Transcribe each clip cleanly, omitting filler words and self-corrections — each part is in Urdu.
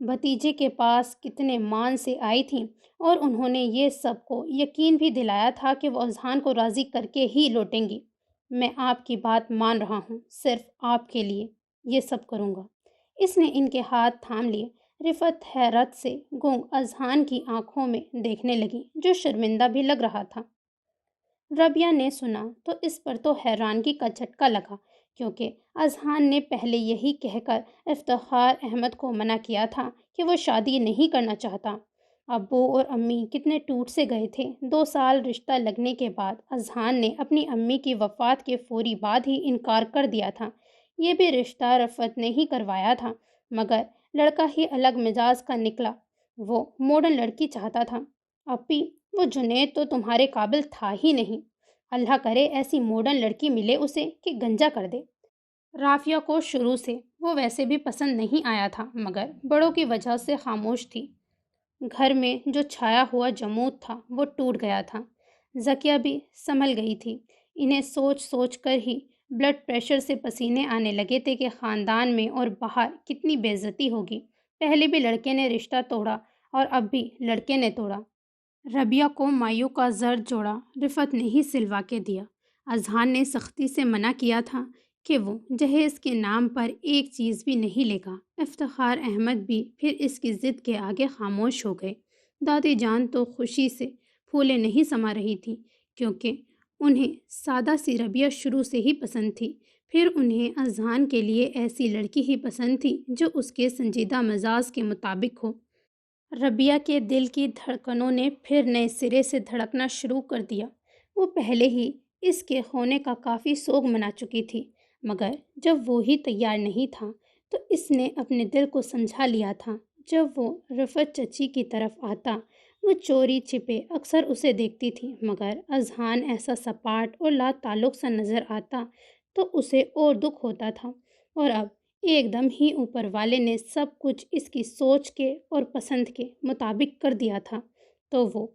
بھتیجے کے پاس کتنے مان سے آئی تھیں اور انہوں نے یہ سب کو یقین بھی دلایا تھا کہ وہ اذہان کو راضی کر کے ہی لوٹیں گی۔ میں آپ کی بات مان رہا ہوں، صرف آپ کے لیے یہ سب کروں گا۔ اس نے ان کے ہاتھ تھام لیے۔ رفعت حیرت سے گونگ اذہان کی آنکھوں میں دیکھنے لگی، جو شرمندہ بھی لگ رہا تھا۔ ربیہ نے سنا تو اس پر تو حیرانگی کا جھٹکا لگا، کیونکہ اذہان نے پہلے یہی کہہ کر افتخار احمد کو منع کیا تھا کہ وہ شادی نہیں کرنا چاہتا۔ ابو اور امی کتنے ٹوٹ سے گئے تھے۔ 2 سال رشتہ لگنے کے بعد اذہان نے اپنی امی کی وفات کے فوری بعد ہی انکار کر دیا تھا۔ یہ بھی رشتہ رفعت نے ہی کروایا تھا، مگر لڑکا ہی الگ مزاج کا نکلا۔ وہ ماڈرن لڑکی چاہتا تھا۔ اپی، وہ جنید تو تمہارے قابل تھا ہی نہیں۔ اللہ کرے ایسی ماڈرن لڑکی ملے اسے کہ گنجا کر دے۔ رافیہ کو شروع سے وہ ویسے بھی پسند نہیں آیا تھا، مگر بڑوں کی وجہ سے خاموش تھی۔ گھر میں جو چھایا ہوا جمود تھا وہ ٹوٹ گیا تھا۔ زکیہ بھی سنبھل گئی تھی۔ انہیں سوچ سوچ کر ہی بلڈ پریشر سے پسینے آنے لگے تھے کہ خاندان میں اور باہر کتنی بے عزتی ہوگی۔ پہلے بھی لڑکے نے رشتہ توڑا اور اب بھی لڑکے نے توڑا۔ ربیہ کو مایوں کا زرد جوڑا رفعت نے ہی سلوا کے دیا۔ اذہان نے سختی سے منع کیا تھا کہ وہ جہیز کے نام پر ایک چیز بھی نہیں لے گا۔ افتخار احمد بھی پھر اس کی ضد کے آگے خاموش ہو گئے۔ دادی جان تو خوشی سے پھولے نہیں سما رہی تھی، کیونکہ انہیں سادہ سی ربیہ شروع سے ہی پسند تھی۔ پھر انہیں اذہان کے لیے ایسی لڑکی ہی پسند تھی جو اس کے سنجیدہ مزاج کے مطابق ہو۔ ربیہ کے دل کی دھڑکنوں نے پھر نئے سرے سے دھڑکنا شروع کر دیا۔ وہ پہلے ہی اس کے ہونے کا کافی سوگ منا چکی تھی، مگر جب وہی تیار نہیں تھا تو اس نے اپنے دل کو سمجھا لیا تھا۔ جب وہ رفعت چچی کی طرف آتا، وہ چوری چھپے اکثر اسے دیکھتی تھی، مگر اذہان ایسا سپاٹ اور لا تعلق سا نظر آتا تو اسے اور دکھ ہوتا تھا۔ اور اب ایک دم ہی اوپر والے نے سب کچھ اس کی سوچ کے اور پسند کے مطابق کر دیا تھا، تو وہ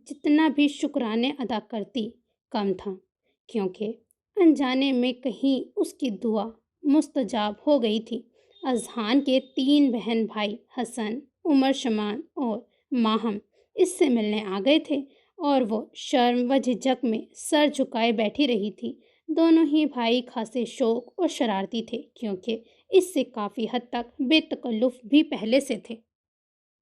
جتنا بھی شکرانے ادا کرتی کم تھا، کیونکہ انجانے میں کہیں اس کی دعا مستجاب ہو گئی تھی۔ اذہان کے 3 بہن بھائی حسن، عمر شمان اور ماہم اس سے ملنے آ گئے تھے، اور وہ شرم و جھجک میں سر جھکائے بیٹھی رہی تھی۔ دونوں ہی بھائی خاصے شوق اور شرارتی تھے، کیونکہ اس سے کافی حد تک بے تکلف بھی پہلے سے تھے۔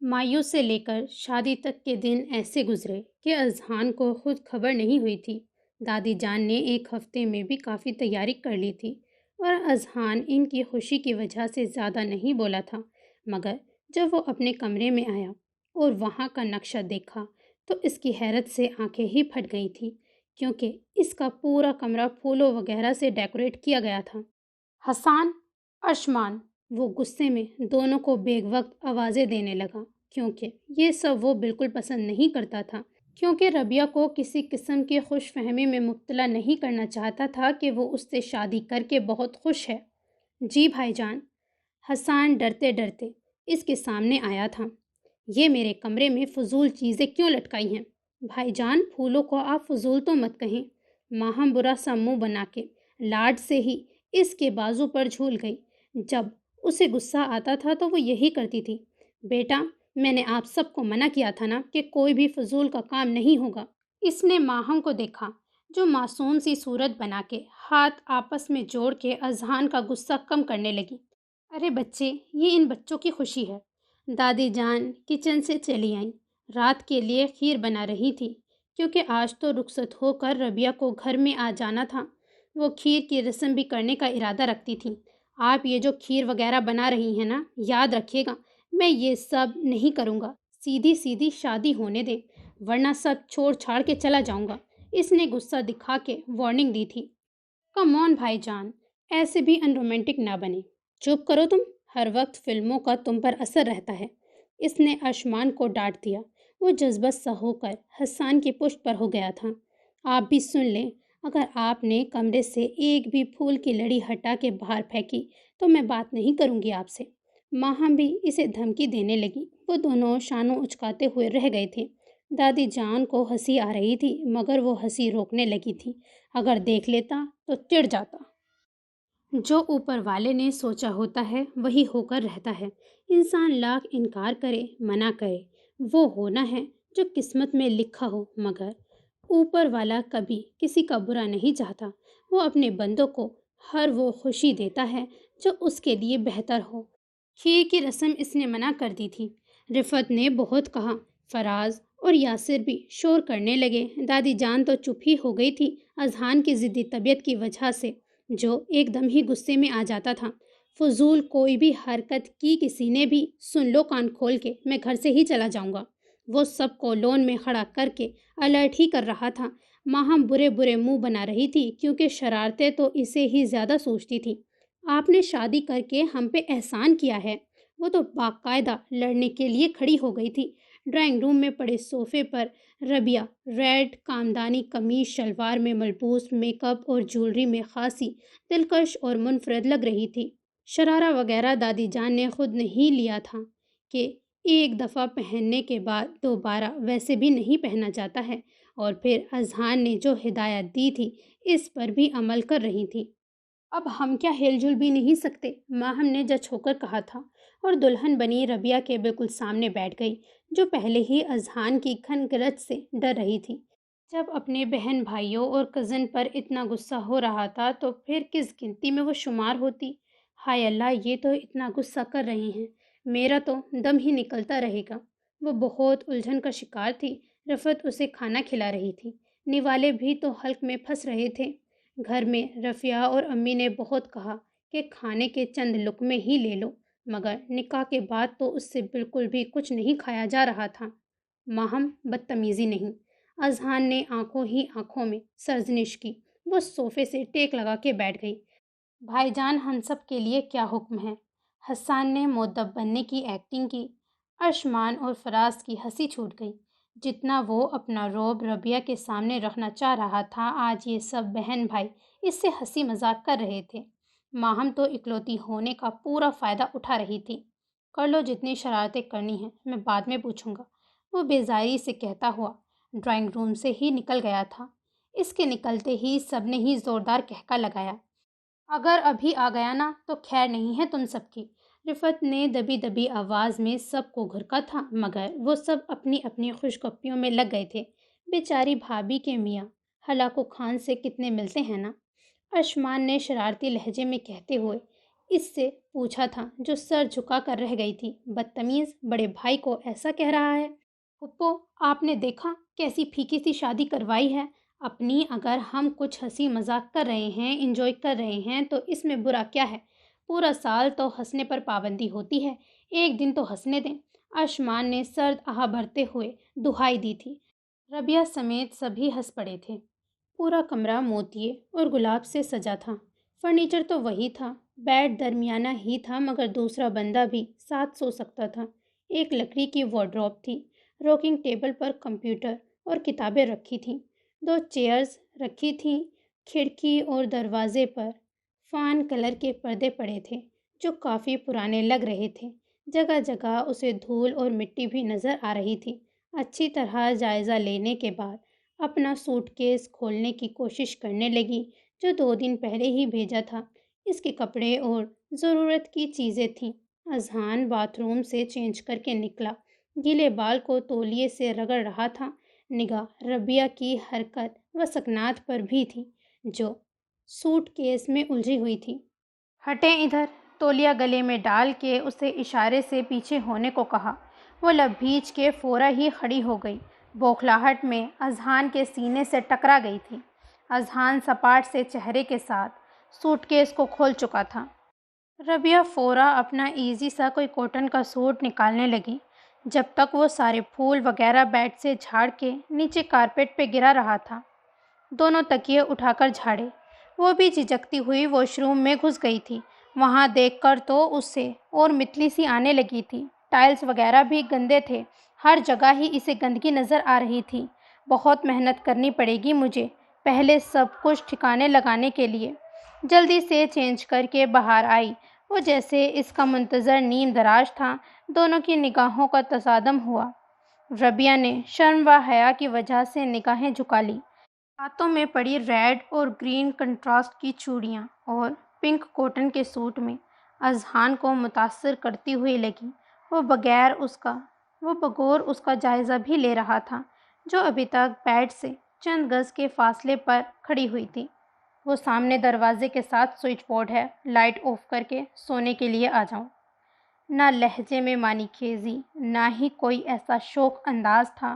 مایوں سے لے کر شادی تک کے دن ایسے گزرے کہ اذہان کو خود خبر نہیں ہوئی تھی۔ دادی جان نے ایک ہفتے میں بھی کافی تیاری کر لی تھی، اور اذہان ان کی خوشی کی وجہ سے زیادہ نہیں بولا تھا، مگر جب وہ اپنے کمرے میں آیا اور وہاں کا نقشہ دیکھا تو اس کی حیرت سے آنکھیں ہی پھٹ گئی تھیں، کیونکہ اس کا پورا کمرہ پھولوں وغیرہ سے ڈیکوریٹ کیا گیا تھا۔ حسان، ارشمان، وہ غصے میں دونوں کو بیک وقت آوازیں دینے لگا، کیونکہ یہ سب وہ بالکل پسند نہیں کرتا تھا، کیونکہ ربیہ کو کسی قسم کی خوش فہمی میں مبتلا نہیں کرنا چاہتا تھا کہ وہ اس سے شادی کر کے بہت خوش ہے۔ جی بھائی جان، حسان ڈرتے ڈرتے اس کے سامنے آیا تھا۔ یہ میرے کمرے میں فضول چیزیں کیوں لٹکائی ہیں؟ بھائی جان، پھولوں کو آپ فضول تو مت کہیں۔ ماہم برا سا منہ بنا کے لاڈ سے ہی اس کے بازو پر جھول گئی۔ جب اسے غصہ آتا تھا تو وہ یہی کرتی تھی۔ بیٹا، میں نے آپ سب کو منع کیا تھا نا کہ کوئی بھی فضول کا کام نہیں ہوگا۔ اس نے ماہم کو دیکھا، جو معصوم سی صورت بنا کے ہاتھ آپس میں جوڑ کے اذہان کا غصہ کم کرنے لگی۔ ارے بچے، یہ ان بچوں کی خوشی ہے۔ دادی جان کچن سے چلی آئیں۔ رات کے لیے کھیر بنا رہی تھی، کیونکہ آج تو رخصت ہو کر ربیہ کو گھر میں آ جانا تھا۔ وہ کھیر کی رسم بھی کرنے کا ارادہ رکھتی تھیں۔ آپ یہ جو کھیر وغیرہ بنا رہی ہیں نا، یاد رکھیے گا میں یہ سب نہیں کروں گا۔ سیدھی سیدھی شادی ہونے دیں، ورنہ سب چھوڑ چھاڑ کے چلا جاؤں گا۔ اس نے غصہ دکھا کے وارننگ دی تھی۔ کم آن بھائی جان، ایسے بھی ان رومانٹک نہ بنے۔ چپ کرو تم، ہر وقت فلموں کا تم پر اثر رہتا ہے۔ اس نے ارشمان کو ڈانٹ دیا۔ وہ جذبت سا ہو کر حسان کی پشت پر ہو گیا تھا۔ آپ بھی سن لیں، اگر آپ نے کمرے سے ایک بھی پھول کی لڑی ہٹا کے باہر پھینکی تو میں بات نہیں کروں گی آپ سے۔ ماہم بھی اسے دھمکی دینے لگی۔ وہ دونوں شانوں اچکاتے ہوئے رہ گئے تھے۔ دادی جان کو ہنسی آ رہی تھی، مگر وہ ہنسی روکنے لگی تھی۔ اگر دیکھ لیتا تو چڑ جاتا۔ جو اوپر والے نے سوچا ہوتا ہے وہی ہو کر رہتا ہے۔ انسان لاکھ انکار کرے، منع کرے، وہ ہونا ہے جو قسمت میں لکھا ہو، مگر اوپر والا کبھی کسی کا برا نہیں چاہتا۔ وہ اپنے بندوں کو ہر وہ خوشی دیتا ہے جو اس کے لیے بہتر ہو۔ کھیر کی رسم اس نے منع کر دی تھی۔ رفعت نے بہت کہا، فراز اور یاسر بھی شور کرنے لگے۔ دادی جان تو چپ ہی ہو گئی تھی، اذہان کی ضدی طبیعت کی وجہ سے، جو ایک دم ہی غصے میں آ جاتا تھا۔ فضول کوئی بھی حرکت کی کسی نے بھی، سن لو کان کھول کے، میں گھر سے ہی چلا جاؤں گا۔ وہ سب کو لون میں کھڑا کر کے الرٹ ہی کر رہا تھا۔ ماہم برے برے منہ بنا رہی تھی کیونکہ شرارتیں تو اسے ہی زیادہ سوچتی تھی۔ آپ نے شادی کر کے ہم پہ احسان کیا ہے۔ وہ تو باقاعدہ لڑنے کے لیے کھڑی ہو گئی تھی۔ ڈرائنگ روم میں پڑے صوفے پر ربیہ ریڈ کامدانی قمیض شلوار میں ملبوس، میک اپ اور جولری میں خاصی دلکش اور منفرد لگ رہی تھی۔ شرارہ وغیرہ دادی جان نے خود نہیں لیا تھا کہ ایک دفعہ پہننے کے بعد دوبارہ ویسے بھی نہیں پہنا جاتا ہے، اور پھر اذہان نے جو ہدایت دی تھی اس پر بھی عمل کر رہی تھی۔ اب ہم کیا ہل جل بھی نہیں سکتے، ماہم نے جج ہو کر کہا تھا، اور دلہن بنی ربیہ کے بالکل سامنے بیٹھ گئی، جو پہلے ہی اذہان کی کھن گرج سے ڈر رہی تھی۔ جب اپنے بہن بھائیوں اور کزن پر اتنا غصہ ہو رہا تھا تو پھر کس گنتی میں وہ شمار ہوتی؟ ہائے اللہ، یہ تو اتنا غصہ کر رہی ہیں، میرا تو دم ہی نکلتا رہے گا۔ وہ بہت الجھن کا شکار تھی۔ رفعت اسے کھانا کھلا رہی تھی، نوالے بھی تو حلق میں پھنس رہے تھے۔ گھر میں رفیہ اور امی نے بہت کہا کہ کھانے کے چند لقمے ہی لے لو، مگر نکاح کے بعد تو اس سے بالکل بھی کچھ نہیں کھایا جا رہا تھا۔ ماہم بدتمیزی نہیں، اذہان نے آنکھوں ہی آنکھوں میں سرزنش کی۔ وہ صوفے سے ٹیک لگا کے بیٹھ گئی۔ بھائی جان، ہم سب کے لیے کیا حکم ہے؟ حسان نے مؤدب بننے کی ایکٹنگ کی۔ ارشمان اور فراز کی ہنسی چھوٹ گئی۔ جتنا وہ اپنا رعب ربیہ کے سامنے رکھنا چاہ رہا تھا، آج یہ سب بہن بھائی اس سے ہنسی مذاق کر رہے تھے۔ ماہم تو اکلوتی ہونے کا پورا فائدہ اٹھا رہی تھی۔ کر لو جتنی شرارتیں کرنی ہیں، میں بعد میں پوچھوں گا، وہ بیزاری سے کہتا ہوا ڈرائنگ روم سے ہی نکل گیا تھا۔ اس کے نکلتے ہی سب نے ہی زوردار کہکا لگایا۔ اگر ابھی آ گیا نا تو خیر نہیں ہے تم سب کی۔ رفعت نے دبی دبی آواز میں سب کو گھرکا تھا، مگر وہ سب اپنی اپنی خوش گپیوں میں لگ گئے تھے۔ بیچاری بھابھی کے میاں ہلاکو خان سے کتنے ملتے ہیں نا، ارشمان نے شرارتی لہجے میں کہتے ہوئے اس سے پوچھا تھا، جو سر جھکا کر رہ گئی تھی۔ بدتمیز، بڑے بھائی کو ایسا کہہ رہا ہے؟ پھپھو، آپ نے دیکھا کیسی پھیکی سی شادی کروائی ہے اپنی۔ اگر ہم کچھ ہنسی مذاق کر رہے ہیں، انجوائے کر رہے ہیں، تو اس میں برا کیا ہے؟ پورا سال تو ہنسنے پر پابندی ہوتی ہے، ایک دن تو ہنسنے دیں۔ ارشمان نے سرد آہ بھرتے ہوئے دہائی دی تھی۔ ربیہ سمیت سبھی ہنس پڑے تھے۔ پورا کمرہ موتیے اور گلاب سے سجا تھا۔ فرنیچر تو وہی تھا، بیڈ درمیانہ ہی تھا، مگر دوسرا بندہ بھی ساتھ سو سکتا تھا۔ ایک لکڑی کی وارڈروب تھی، روکنگ ٹیبل پر کمپیوٹر اور کتابیں رکھی تھیں، 2 چیئرز رکھی تھیں، کھڑکی اور دروازے پر فان کلر کے پردے پڑے تھے جو کافی پرانے لگ رہے تھے۔ جگہ جگہ اسے دھول اور مٹی بھی نظر آ رہی تھی۔ اچھی طرح جائزہ لینے کے بعد اپنا سوٹ کیس کھولنے کی کوشش کرنے لگی، جو 2 دن پہلے ہی بھیجا تھا۔ اس کے کپڑے اور ضرورت کی چیزیں تھیں۔ اذہان باتھ روم سے چینج کر کے نکلا، گیلے بال کو تولیے سے رگڑ رہا تھا۔ نگاہ ربیہ کی حرکت و سکنات پر بھی تھی، جو سوٹ کیس میں الجھی ہوئی تھی۔ ہٹیں ادھر، تولیہ گلے میں ڈال کے اسے اشارے سے پیچھے ہونے کو کہا۔ وہ لب بھیج کے فورا ہی کھڑی ہو گئی، بوکھلاہٹ میں اذہان کے سینے سے ٹکرا گئی تھی۔ اذہان سپاٹ سے چہرے کے ساتھ سوٹ کیس کو کھول چکا تھا۔ ربیہ فورا اپنا ایزی سا کوئی کاٹن کا سوٹ نکالنے لگی، جب تک وہ سارے پھول وغیرہ بیڈ سے جھاڑ کے نیچے کارپیٹ پہ گرا رہا تھا۔ دونوں تکیے اٹھا کر جھاڑے۔ وہ بھی جھجکتی ہوئی واش روم میں گھس گئی تھی۔ وہاں دیکھ کر تو اسے اور متلی سی آنے لگی تھی۔ ٹائلز وغیرہ بھی گندے تھے، ہر جگہ ہی اسے گندگی نظر آ رہی تھی۔ بہت محنت کرنی پڑے گی مجھے پہلے سب کچھ ٹھکانے لگانے کے لیے۔ جلدی سے چینج کر کے باہر آئی، وہ جیسے اس کا منتظر نیم دراز تھا۔ دونوں کی نگاہوں کا تصادم ہوا۔ ربیہ نے شرم و حیا کی وجہ سے نگاہیں جھکا لیں۔ ہاتھوں میں پڑی ریڈ اور گرین کنٹراسٹ کی چوڑیاں اور پنک کاٹن کے سوٹ میں اذہان کو متاثر کرتی ہوئی لگی۔ وہ بغور اس کا جائزہ بھی لے رہا تھا، جو ابھی تک بیڈ سے چند گز کے فاصلے پر کھڑی ہوئی تھی۔ وہ سامنے دروازے کے ساتھ سوئچ بورڈ ہے، لائٹ آف کر کے سونے کے لیے آ جاؤں۔ نہ لہجے میں معنی خیزی، نہ ہی کوئی ایسا شوق انداز تھا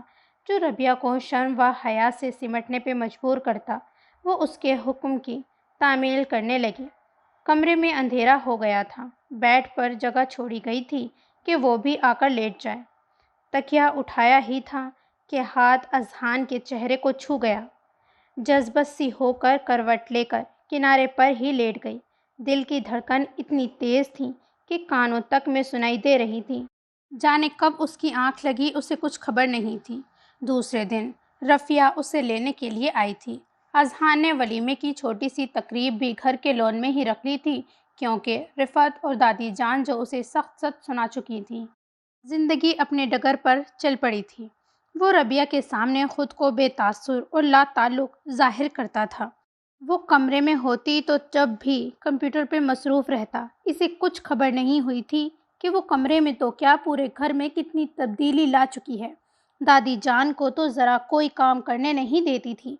جو ربیہ کو شرم و حیا سے سمٹنے پہ مجبور کرتا۔ وہ اس کے حکم کی تعمیل کرنے لگی۔ کمرے میں اندھیرا ہو گیا تھا، بیڈ پر جگہ چھوڑی گئی تھی کہ وہ بھی آ کر لیٹ جائے۔ تکیہ اٹھایا ہی تھا کہ ہاتھ اذہان کے چہرے کو چھو گیا۔ جذبت سی ہو کر کروٹ لے کر کنارے پر ہی لیٹ گئی۔ دل کی دھڑکن اتنی تیز تھی کہ کانوں تک میں سنائی دے رہی تھی۔ جانے کب اس کی آنکھ لگی، اسے کچھ خبر نہیں تھی۔ دوسرے دن رفیہ اسے لینے کے لیے آئی تھی۔ اذہان نے ولیمے کی چھوٹی سی تقریب بھی گھر کے لون میں ہی رکھ لی تھی، کیونکہ رفعت اور دادی جان جو اسے سخت سخت سنا چکی تھی، زندگی اپنے ڈگر پر چل پڑی تھی۔ وہ ربیہ کے سامنے خود کو بے تاثر اور لا تعلق ظاہر کرتا تھا۔ وہ کمرے میں ہوتی تو جب بھی کمپیوٹر پہ مصروف رہتا، اسے کچھ خبر نہیں ہوئی تھی کہ وہ کمرے میں تو کیا پورے گھر میں کتنی تبدیلی لا چکی ہے۔ دادی جان کو تو ذرا کوئی کام کرنے نہیں دیتی تھی،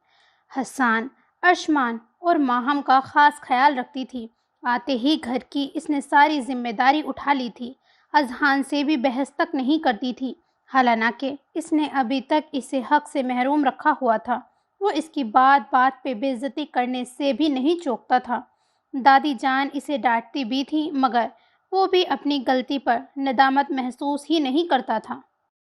حسان، ارشمان اور ماہم کا خاص خیال رکھتی تھی۔ آتے ہی گھر کی اس نے ساری ذمہ داری اٹھا لی تھی، اذہان سے بھی بحث تک نہیں کرتی تھی، حالانکہ اس نے ابھی تک اسے حق سے محروم رکھا ہوا تھا۔ وہ اس کی بات بات پہ بے عزتی کرنے سے بھی نہیں چوکتا تھا۔ دادی جان اسے ڈانٹتی بھی تھی، مگر وہ بھی اپنی غلطی پر ندامت محسوس ہی نہیں کرتا تھا۔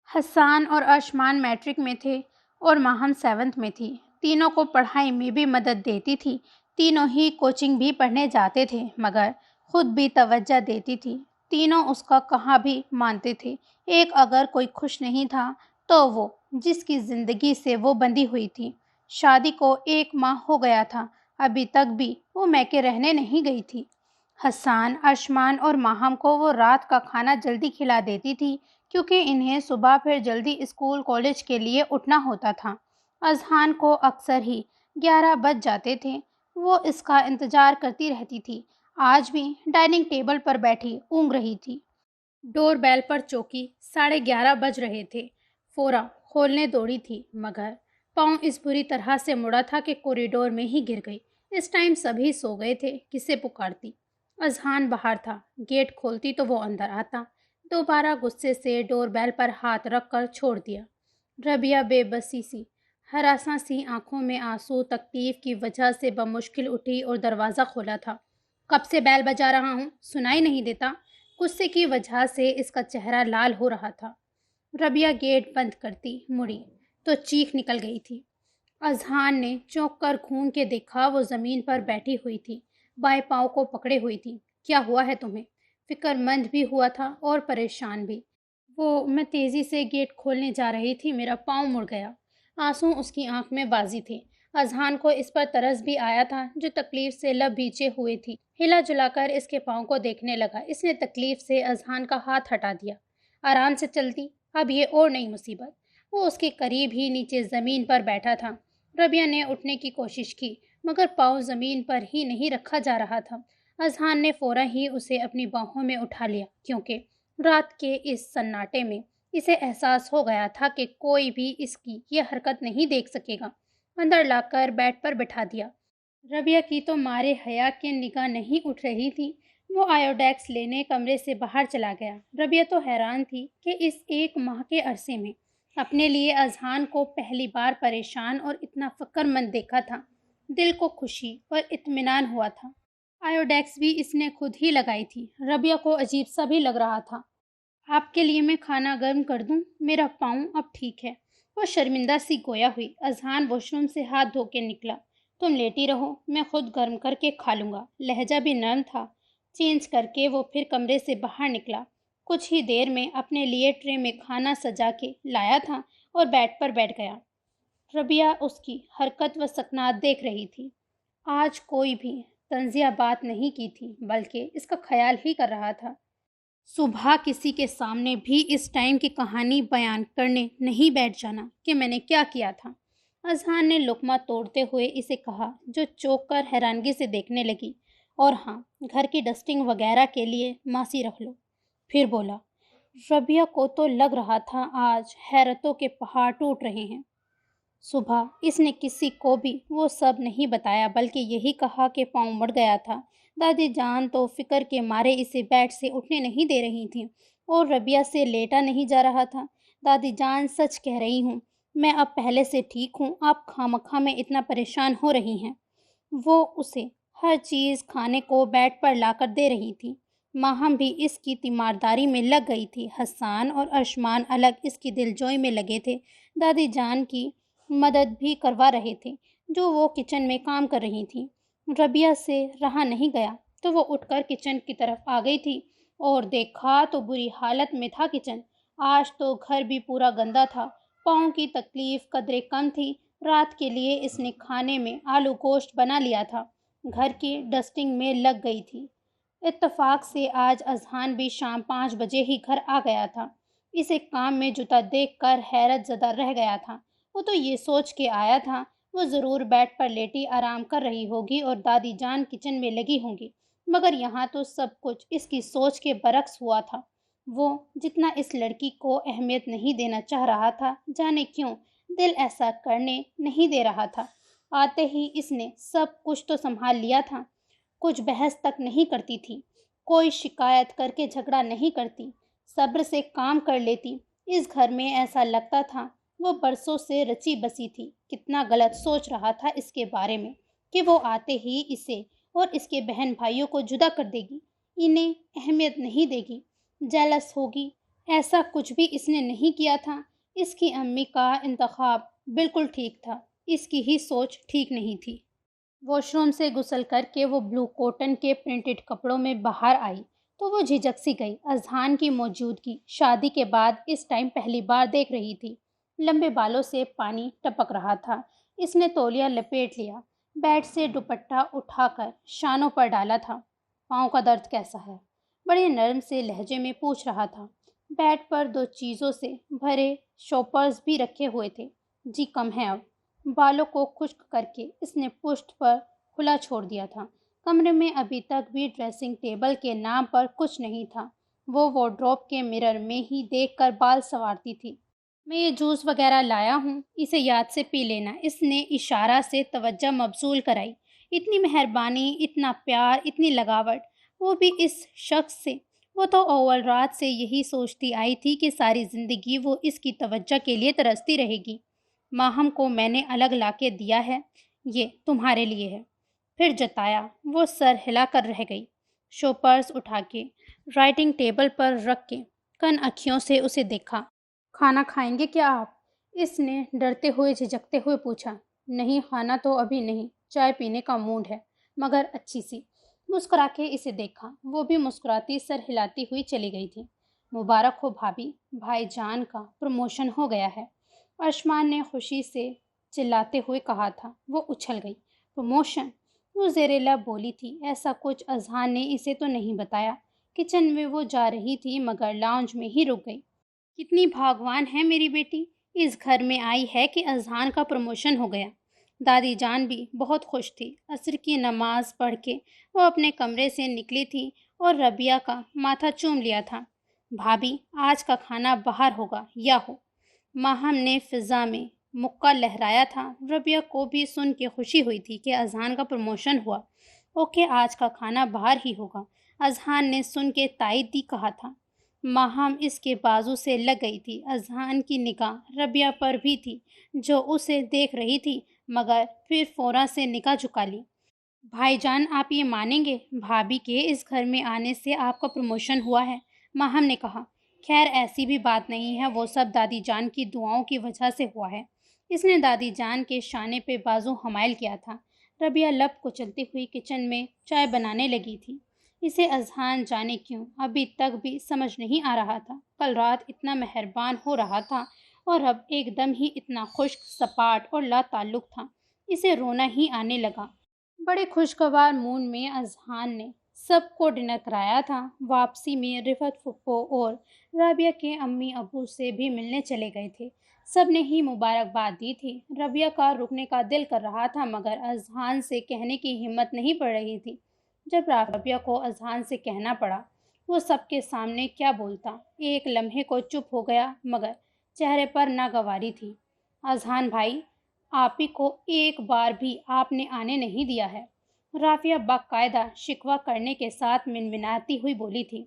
حسان اور ارشمان میٹرک میں تھے اور ماہم 7th میں تھی۔ تینوں کو پڑھائی میں بھی مدد دیتی تھی، تینوں ہی کوچنگ بھی پڑھنے جاتے تھے، مگر خود بھی توجہ دیتی تھی۔ تینوں اس کا کہاں بھی مانتے تھے۔ ایک اگر کوئی خوش نہیں تھا تو وہ جس کی زندگی سے وہ بندھی ہوئی تھی۔ شادی کو 1 ماہ ہو گیا تھا، ابھی تک بھی وہ میکے رہنے نہیں گئی تھی۔ حسان، ارشمان اور ماہم کو وہ رات کا کھانا جلدی کھلا دیتی تھی، کیونکہ انہیں صبح پھر جلدی اسکول کالج کے لیے اٹھنا ہوتا تھا۔ اذہان کو اکثر ہی 11 بج جاتے تھے۔ وہ اس کا انتظار کرتی رہتی تھی۔ آج بھی ڈائننگ ٹیبل پر بیٹھی اونگ رہی تھی۔ ڈور بیل پر چوکی 11:30 بج رہے تھے۔ فوراً کھولنے دوڑی تھی، مگر پاؤں اس بری طرح سے مڑا تھا کہ کوریڈور میں ہی گر گئی۔ اس ٹائم سبھی سو گئے تھے، کسے پکارتی؟ اذہان باہر تھا، گیٹ کھولتی تو وہ اندر آتا۔ دوبارہ غصے سے ڈور بیل پر ہاتھ رکھ کر چھوڑ دیا۔ ربیہ بے بسی سی، ہراساں سی آنکھوں میں آنسو تکلیف کی وجہ سے بمشکل اٹھی اور دروازہ کھولا تھا۔ کب سے بیل بجا رہا ہوں، سنائی نہیں دیتا؟ غصے کی وجہ سے اس کا چہرہ لال ہو رہا تھا۔ ربیہ گیٹ بند کرتی مڑی تو چیخ نکل گئی تھی۔ اذہان نے چونک کر گھوم کے دیکھا، وہ زمین پر بیٹھی ہوئی تھی، بائیں پاؤں کو پکڑے ہوئی تھی۔ کیا ہوا ہے تمہیں؟ فکر مند بھی ہوا تھا اور پریشان بھی۔ میں تیزی سے گیٹ کھولنے جا رہی تھی، میرا پاؤں مڑ گیا۔ آنسو اس کی آنکھ میں بازی تھے۔ اذہان کو اس پر ترس بھی آیا تھا، جو تکلیف سے لب بھیجے ہوئے تھی۔ ہلا جلا کر اس کے پاؤں کو دیکھنے لگا۔ اس نے تکلیف سے اذہان کا ہاتھ ہٹا دیا۔ آرام سے چلتی، اب یہ اور نئی مصیبت۔ وہ اس کے قریب ہی نیچے زمین پر بیٹھا تھا۔ ربیہ نے اٹھنے کی کوشش کی، مگر پاؤں زمین پر ہی نہیں رکھا جا رہا تھا۔ اذہان نے فوراً ہی اسے اپنی باہوں میں اٹھا لیا، کیونکہ رات کے اس سناٹے میں اسے احساس ہو گیا تھا کہ کوئی بھی اس کی یہ حرکت نہیں دیکھ سکے گا۔ اندر لا کر بیڈ پر بٹھا دیا۔ ربیہ کی تو مارے حیا کے نگاہ نہیں اٹھ رہی تھی۔ وہ آیوڈیکس لینے کمرے سے باہر چلا گیا۔ ربیہ تو حیران تھی کہ اس 1 ماہ کے عرصے میں اپنے لیے اذہان کو پہلی بار پریشان اور اتنا فکر مند دیکھا تھا۔ دل کو خوشی اور اطمینان ہوا تھا۔ آیوڈیکس بھی اس نے خود ہی لگائی تھی۔ ربیہ کو عجیب سا بھی لگ رہا تھا۔ آپ کے لیے میں کھانا گرم کر دوں؟ میرا پاؤں اب ٹھیک ہے۔ وہ شرمندہ سی گویا ہوئی۔ اذہان واش روم سے ہاتھ دھو کے نکلا۔ تم لیٹی رہو، میں خود گرم کر کے کھا لوں گا۔ لہجہ بھی نرم تھا۔ چینج کر کے وہ پھر کمرے سے باہر نکلا۔ کچھ ہی دیر میں اپنے لیے ٹرے میں کھانا سجا کے لایا تھا اور بیڈ پر بیٹھ گیا۔ ربیہ اس کی حرکت و سکنات دیکھ رہی تھی۔ آج کوئی بھی طنزیہ بات نہیں کی تھی، بلکہ اس کا خیال ہی کر رہا تھا۔ صبح کسی کے سامنے بھی اس ٹائم کی کہانی بیان کرنے نہیں بیٹھ جانا کہ میں نے کیا کیا تھا۔ اذہان نے لقمہ توڑتے ہوئے اسے کہا، جو چوک کر حیرانگی سے دیکھنے لگی اور ہاں، گھر کی ڈسٹنگ وغیرہ کے لیے ماسی رکھ لو۔ پھر بولا۔ ربیہ کو تو لگ رہا تھا آج حیرتوں کے پہاڑ ٹوٹ رہے ہیں۔ صبح اس نے کسی کو بھی وہ سب نہیں بتایا، بلکہ یہی کہا کہ پاؤں مڑ گیا تھا۔ دادی جان تو فکر کے مارے اسے بیڈ سے اٹھنے نہیں دے رہی تھیں اور ربیہ سے لیٹا نہیں جا رہا تھا۔ دادی جان، سچ کہہ رہی ہوں، میں اب پہلے سے ٹھیک ہوں، آپ خواہ میں اتنا پریشان ہو رہی ہیں۔ وہ اسے ہر چیز کھانے کو بیڈ پر لا کر دے رہی تھی۔ ماہم بھی اس کی تیمارداری میں لگ گئی تھی۔ حسان اور ارشمان الگ اس کی دلجوئی میں لگے تھے۔ دادی جان کی مدد بھی کروا رہے تھے جو وہ کچن میں کام کر رہی تھیں۔ ربیہ سے رہا نہیں گیا تو وہ اٹھ کر کچن کی طرف آ گئی تھی اور دیکھا تو بری حالت میں تھا کچن۔ آج تو گھر بھی پورا گندا تھا۔ پاؤں کی تکلیف قدرے کم تھی۔ رات کے لیے اس نے کھانے میں آلو گوشت بنا لیا تھا۔ گھر کی ڈسٹنگ میں لگ گئی تھی۔ اتفاق سے آج اذہان بھی شام 5 بجے ہی گھر آ گیا تھا۔ اسے کام میں جتا دیکھ کر حیرت زدہ رہ گیا تھا۔ وہ تو یہ سوچ کے آیا تھا وہ ضرور بیڈ پر لیٹی آرام کر رہی ہوگی اور دادی جان کچن میں لگی ہوں گی، مگر یہاں تو سب کچھ اس کی سوچ کے برعکس ہوا تھا۔ وہ جتنا اس لڑکی کو اہمیت نہیں دینا چاہ رہا تھا، جانے کیوں دل ایسا کرنے نہیں دے رہا تھا۔ آتے ہی اس نے سب کچھ تو سنبھال لیا تھا، کچھ بحث تک نہیں کرتی تھی، کوئی شکایت کر کے جھگڑا نہیں کرتی، صبر سے کام کر لیتی۔ اس گھر میں ایسا لگتا تھا وہ برسوں سے رچی بسی تھی۔ کتنا غلط سوچ رہا تھا اس کے بارے میں کہ وہ آتے ہی اسے اور اس کے بہن بھائیوں کو جدا کر دے گی، انہیں اہمیت نہیں دے گی، جیلس ہوگی۔ ایسا کچھ بھی اس نے نہیں کیا تھا۔ اس کی امی کا انتخاب بالکل ٹھیک تھا، اس کی ہی سوچ ٹھیک نہیں تھی۔ واش روم سے غسل کر کے وہ بلو کاٹن کے پرنٹڈ کپڑوں میں باہر آئی تو وہ جھجک سی گئی۔ اذہان کی موجودگی شادی کے بعد اس ٹائم پہلی بار دیکھ رہی تھی۔ لمبے بالوں سے پانی ٹپک رہا تھا۔ اس نے تولیہ لپیٹ لیا، بیڈ سے دوپٹہ اٹھا کر شانوں پر ڈالا تھا۔ پاؤں کا درد کیسا ہے؟ بڑے نرم سے لہجے میں پوچھ رہا تھا۔ بیڈ پر 2 چیزوں سے بھرے شوپرز بھی رکھے ہوئے تھے۔ جی کم ہے اب۔ بالوں کو خشک کر کے اس نے پشت پر کھلا چھوڑ دیا تھا۔ کمرے میں ابھی تک بھی ڈریسنگ ٹیبل کے نام پر کچھ نہیں تھا۔ وہ وارڈروب کے مرر میں ہی دیکھ کر بال سنوارتی تھی۔ میں یہ جوس وغیرہ لایا ہوں، اسے یاد سے پی لینا۔ اس نے اشارہ سے توجہ مبذول کرائی۔ اتنی مہربانی، اتنا پیار، اتنی لگاوٹ، وہ بھی اس شخص سے۔ وہ تو اول رات سے یہی سوچتی آئی تھی کہ ساری زندگی وہ اس کی توجہ کے لیے ترستی رہے گی۔ ماہم کو میں نے الگ لا کے دیا ہے، یہ تمہارے لیے ہے۔ پھر جتایا۔ وہ سر ہلا کر رہ گئی۔ شوپرز اٹھا کے رائٹنگ ٹیبل پر رکھ کے کن اکھیوں سے اسے دیکھا۔ کھانا کھائیں گے کیا آپ؟ اس نے ڈرتے ہوئے جھجکتے ہوئے پوچھا۔ نہیں، کھانا تو ابھی نہیں، چائے پینے کا موڈ ہے، مگر اچھی سی۔ مسکرا کے اسے دیکھا۔ وہ بھی مسکراتی سر ہلاتی ہوئی چلی گئی تھی۔ مبارک ہو بھابھی، بھائی جان کا پروموشن ہو گیا ہے، ارشمان نے خوشی سے چلاتے ہوئے کہا تھا۔ وہ اچھل گئی۔ پروموشن؟ وہ زیر لب بولی تھی۔ ایسا کچھ اذہان نے اسے تو نہیں بتایا۔ کچن میں وہ جا رہی تھی مگر لاؤنج میں ہی رک گئی۔ کتنی بھاگوان ہے میری بیٹی، اس گھر میں آئی ہے کہ اذہان کا پروموشن ہو گیا۔ دادی جان بھی بہت خوش تھی۔ عصر کی نماز پڑھ کے وہ اپنے کمرے سے نکلی تھی اور ربیہ کا ماتھا چوم لیا تھا۔ بھابھی، آج کا کھانا باہر ہوگا یا ہو؟ ماہم نے فضا میں مکہ لہرایا تھا۔ ربیہ کو بھی سن کے خوشی ہوئی تھی کہ اذہان کا پروموشن ہوا۔ اوکے، آج کا کھانا باہر ہی ہوگا، اذہان نے سن کے تائیدی کہا تھا۔ ماہم اس کے بازو سے لگ گئی تھی۔ اذہان کی نگاہ ربیہ پر بھی تھی جو اسے دیکھ رہی تھی، مگر پھر فوراً سے نگاہ جھکا لی۔ بھائی جان، آپ یہ مانیں گے بھابھی کے اس گھر میں آنے سے آپ کا پروموشن ہوا ہے؟ ماہم نے کہا۔ خیر ایسی بھی بات نہیں ہے، وہ سب دادی جان کی دعاؤں کی وجہ سے ہوا ہے۔ اس نے دادی جان کے شانے پہ بازو حمائل کیا تھا۔ ربیہ لب کچلتی ہوئی کچن میں چائے بنانے لگی تھی۔ اسے اذہان جانے کیوں ابھی تک بھی سمجھ نہیں آ رہا تھا۔ کل رات اتنا مہربان ہو رہا تھا اور اب ایک دم ہی اتنا خشک سپاٹ اور لا تعلق تھا، اسے رونا ہی آنے لگا۔ بڑے خوشگوار مون میں اذہان نے سب کو ڈنر کرایا تھا۔ واپسی میں رفعت پھپھو اور رابعہ کے امی ابو سے بھی ملنے چلے گئے تھے۔ سب نے ہی مبارکباد دی تھی۔ ربیہ کا رکنے کا دل کر رہا تھا مگر اذہان سے کہنے کی ہمت نہیں پڑ رہی تھی۔ جب رابعہ کو اذہان سے کہنا پڑا وہ سب کے سامنے کیا بولتا، ایک لمحے کو چپ ہو گیا مگر چہرے پر ناگواری تھی۔ اذہان بھائی، آپ ہی کو ایک بار بھی آپ نے آنے نہیں دیا ہے، رافعہ باقاعدہ شکوہ کرنے کے ساتھ منمناتی ہوئی بولی تھی۔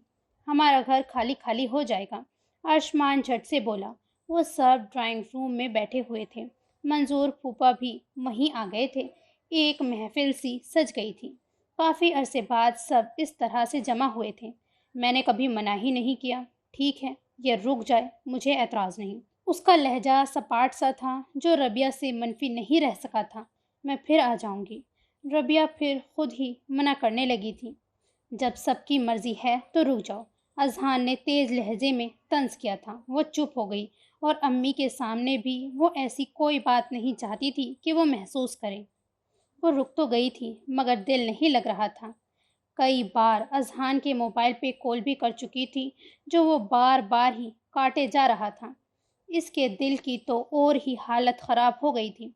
ہمارا گھر خالی خالی ہو جائے گا، ارشمان جھٹ سے بولا۔ وہ سب ڈرائنگ روم میں بیٹھے ہوئے تھے، منظور پھوپھا بھی وہیں آ گئے تھے، ایک محفل سی سج گئی تھی۔ کافی عرصے بعد سب اس طرح سے جمع ہوئے تھے۔ میں نے کبھی منع ہی نہیں کیا، ٹھیک ہے یہ رک جائے، مجھے اعتراض نہیں۔ اس کا لہجہ سپاٹ سا تھا جو ربیہ سے منفی نہیں رہ سکا تھا۔ میں پھر آ جاؤں گی۔ ربیہ پھر خود ہی منع کرنے لگی تھی۔ جب سب کی مرضی ہے تو رک جاؤ، اذہان نے تیز لہجے میں طنز کیا تھا۔ وہ چپ ہو گئی اور امی کے سامنے بھی وہ ایسی کوئی بات نہیں چاہتی تھی کہ وہ محسوس کرے۔ وہ رک تو گئی تھی مگر دل نہیں لگ رہا تھا۔ کئی بار اذہان کے موبائل پہ کال بھی کر چکی تھی جو وہ بار بار ہی کاٹے جا رہا تھا۔ اس کے دل کی تو اور ہی حالت خراب ہو گئی تھی۔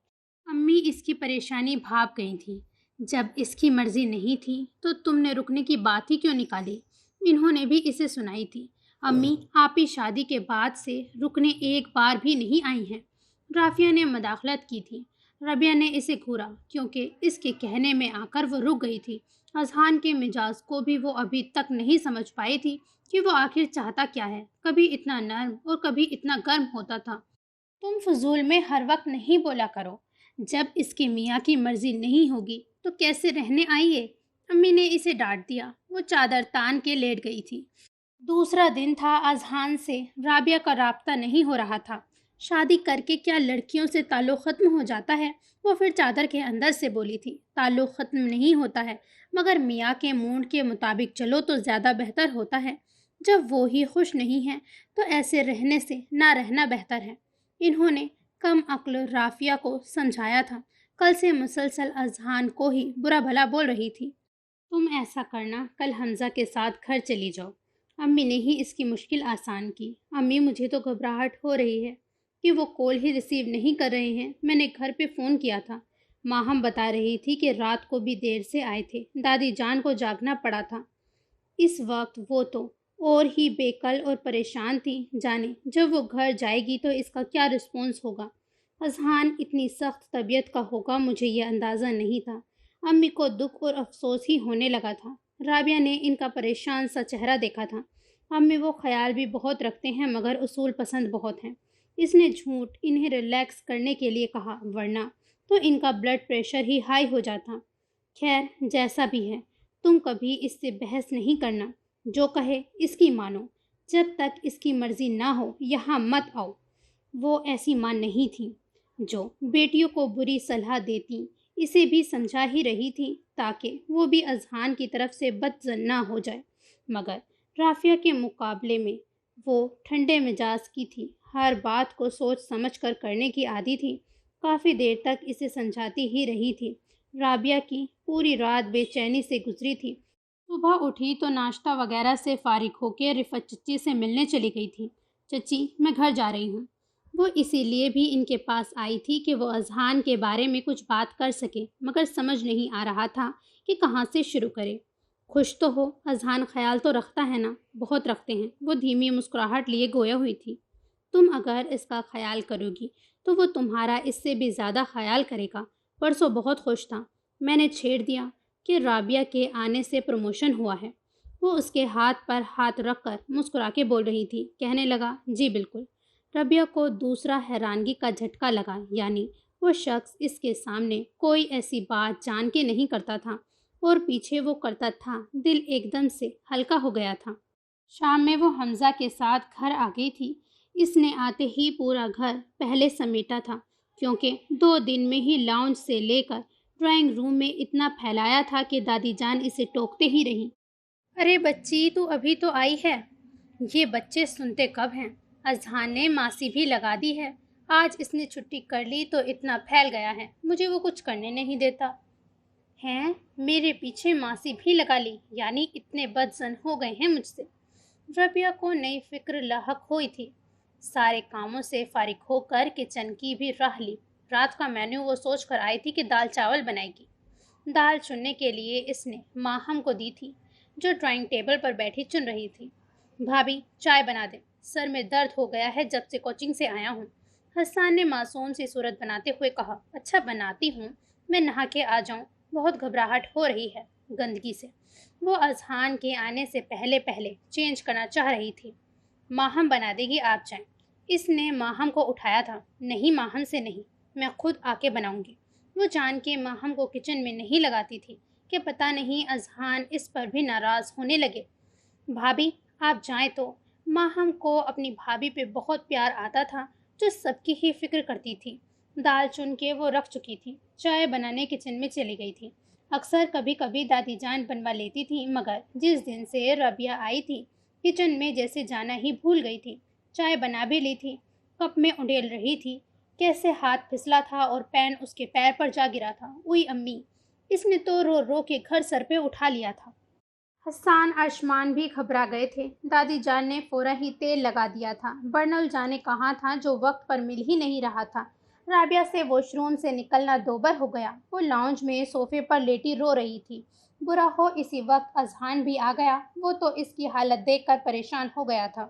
امی اس کی پریشانی بھاپ گئی تھی۔ جب اس کی مرضی نہیں تھی تو تم نے رکنے کی بات ہی کیوں نکالی؟ انہوں نے بھی اسے سنائی تھی۔ امی، آپ ہی شادی کے بعد سے رکنے ایک بار بھی نہیں آئی ہیں۔ رافعہ نے مداخلت کی تھی۔ ربیہ نے اسے گھورا کیونکہ اس کے کہنے میں آ کر وہ رک گئی تھی۔ اذہان کے مزاج کو بھی وہ ابھی تک نہیں سمجھ پائی تھی کہ وہ آخر چاہتا کیا ہے۔ کبھی اتنا نرم اور کبھی اتنا گرم ہوتا تھا۔ تم فضول میں ہر وقت نہیں بولا کرو، جب اس کے میاں کی مرضی نہیں ہوگی تو کیسے رہنے آئیے؟ امی نے اسے ڈانٹ دیا۔ وہ چادر تان کے لیٹ گئی تھی۔ دوسرا دن تھا، اذہان سے رابعہ کا رابطہ نہیں ہو رہا تھا۔ شادی کر کے کیا لڑکیوں سے تعلق ختم ہو جاتا ہے؟ وہ پھر چادر کے اندر سے بولی تھی۔ تعلق ختم نہیں ہوتا ہے مگر میاں کے موڈ کے مطابق چلو تو زیادہ بہتر ہوتا ہے۔ جب وہ ہی خوش نہیں ہیں تو ایسے رہنے سے نہ رہنا بہتر ہے۔ انہوں نے کم عقل رافعہ کو سمجھایا تھا۔ کل سے مسلسل اذہان کو ہی برا بھلا بول رہی تھی۔ تم ایسا کرنا، کل حمزہ کے ساتھ گھر چلی جاؤ۔ امی نے ہی اس کی مشکل آسان کی۔ امی، مجھے تو گھبراہٹ ہو رہی ہے کہ وہ کال ہی ریسیو نہیں کر رہے ہیں۔ میں نے گھر پہ فون کیا تھا، ماہم بتا رہی تھی کہ رات کو بھی دیر سے آئے تھے، دادی جان کو جاگنا پڑا تھا۔ اس وقت وہ تو اور ہی بے کل اور پریشان تھی، جانے جب وہ گھر جائے گی تو اس کا کیا رسپانس ہوگا۔ اذہان اتنی سخت طبیعت کا ہوگا مجھے یہ اندازہ نہیں تھا۔ امی کو دکھ اور افسوس ہی ہونے لگا تھا۔ رابعہ نے ان کا پریشان سا چہرہ دیکھا تھا۔ امی وہ خیال بھی بہت رکھتے ہیں مگر اصول پسند بہت ہیں۔ اس نے جھوٹ انہیں ریلیکس کرنے کے لیے کہا، ورنہ تو ان کا بلڈ پریشر ہی ہائی ہو جاتا۔ خیر جیسا بھی ہے، تم کبھی اس سے بحث نہیں کرنا، جو کہے اس کی مانو، جب تک اس کی مرضی نہ ہو یہاں مت آؤ۔ وہ ایسی ماں نہیں تھی جو بیٹیوں کو بری صلاح دیتی، اسے بھی سمجھا ہی رہی تھی تاکہ وہ بھی اذہان کی طرف سے بدظن نہ ہو جائے، مگر رافعہ کے مقابلے میں وہ ٹھنڈے مزاج کی تھی، ہر بات کو سوچ سمجھ کر کرنے کی عادی تھی۔ کافی دیر تک اسے سمجھاتی ہی رہی تھی۔ رابعہ کی پوری رات بے چینی سے گزری تھی۔ صبح اٹھی تو ناشتہ وغیرہ سے فارغ ہو کے رفت چچی سے ملنے چلی گئی تھی۔ چچی، میں گھر جا رہی ہوں۔ وہ اسی لیے بھی ان کے پاس آئی تھی کہ وہ اذہان کے بارے میں کچھ بات کر سکے مگر سمجھ نہیں آ رہا تھا کہ کہاں سے شروع کرے۔ خوش تو ہو، اذہان خیال تو رکھتا ہے نا؟ بہت رکھتے ہیں، وہ دھیمی مسکراہٹ لیے گویا ہوئی تھی۔ تم اگر اس کا خیال کرو گی تو وہ تمہارا اس سے بھی زیادہ خیال کرے گا۔ پرسوں بہت خوش تھا، میں نے چھیڑ دیا کہ رابعہ کے آنے سے پروموشن ہوا ہے۔ وہ اس کے ہاتھ پر ہاتھ رکھ کر مسکرا کے بول رہی تھی۔ کہنے لگا، جی بالکل۔ ربیہ کو دوسرا حیرانگی کا جھٹکا لگا، یعنی وہ شخص اس کے سامنے کوئی ایسی بات جان کے نہیں کرتا تھا اور پیچھے وہ کرتا تھا۔ دل ایک دم سے ہلکا ہو گیا تھا۔ شام میں وہ حمزہ کے ساتھ گھر آ گئی تھی۔ اس نے آتے ہی پورا گھر پہلے سمیٹا تھا کیونکہ 2 دن میں ہی لاؤنج سے لے کر ڈرائنگ روم میں اتنا پھیلایا تھا کہ دادی جان اسے ٹوکتے ہی رہیں۔ ارے بچی، تو ابھی تو آئی ہے، یہ بچے سنتے کب ہیں؟ اذہان نے ماسی بھی لگا دی ہے، آج اس نے چھٹی کر لی تو اتنا پھیل گیا ہے، مجھے وہ کچھ کرنے نہیں دیتا۔ ہیں، میرے پیچھے ماسی بھی لگا لی، یعنی اتنے بدظن ہو گئے ہیں مجھ سے۔ ربیہ کو نئی فکر لاحق ہوئی تھی۔ سارے کاموں سے فارغ ہو کر کچن کی بھی راہ لی۔ رات کا مینو وہ سوچ کر آئی تھی کہ دال چاول بنائے گی۔ دال چننے کے لیے اس نے ماہم کو دی تھی، جو ڈرائنگ ٹیبل پر بیٹھی چن رہی تھی۔ بھابھی چائے بنا دیں، سر میں درد ہو گیا ہے جب سے کوچنگ سے آیا ہوں، حسان نے معصوم سی صورت بناتے ہوئے کہا۔ اچھا بناتی ہوں، میں نہا کے آ جاؤں، بہت گھبراہٹ ہو رہی ہے گندگی سے۔ وہ اذہان کے آنے سے پہلے چینج کرنا چاہ رہی تھی۔ ماہم بنا دے گی، آپ جائیں۔ اس نے ماہم کو اٹھایا تھا۔ نہیں ماہم سے نہیں، میں خود آ کے بناؤں گی۔ وہ جان کے ماہم کو کچن میں نہیں لگاتی تھی کہ پتہ نہیں اذہان اس پر بھی ناراض ہونے لگے۔ بھابھی آپ جائیں تو۔ ماہم کو اپنی بھابھی پہ بہت پیار آتا تھا، جو سب کی ہی فکر کرتی تھی۔ دال چن کے وہ رکھ چکی تھی، چائے بنانے کچن میں چلی گئی تھی۔ اکثر کبھی کبھی دادی جان بنوا لیتی تھی، مگر جس دن سے ربیہ آئی تھی کچن میں جیسے جانا ہی بھول گئی تھی۔ چائے بنا بھی لی تھی، کپ میں انڈیل رہی تھی، کیسے ہاتھ پھسلا تھا اور پین اس کے پیر پر جا گرا تھا۔ اوئی امی، اس نے تو رو رو کے گھر سر پہ اٹھا لیا تھا۔ حسان ارشمان بھی گھبرا گئے تھے۔ دادی جان نے فوراً ہی تیل لگا دیا تھا۔ برنل جانے کہاں تھا جو وقت پر مل ہی نہیں رہا تھا۔ رابعہ سے واش روم سے نکلنا دوبر ہو گیا۔ وہ لاؤنج میں صوفے پر لیٹی رو رہی تھی۔ برا ہو اسی وقت اذہان بھی آ گیا۔ وہ تو اس کی حالت دیکھ کر پریشان ہو گیا تھا۔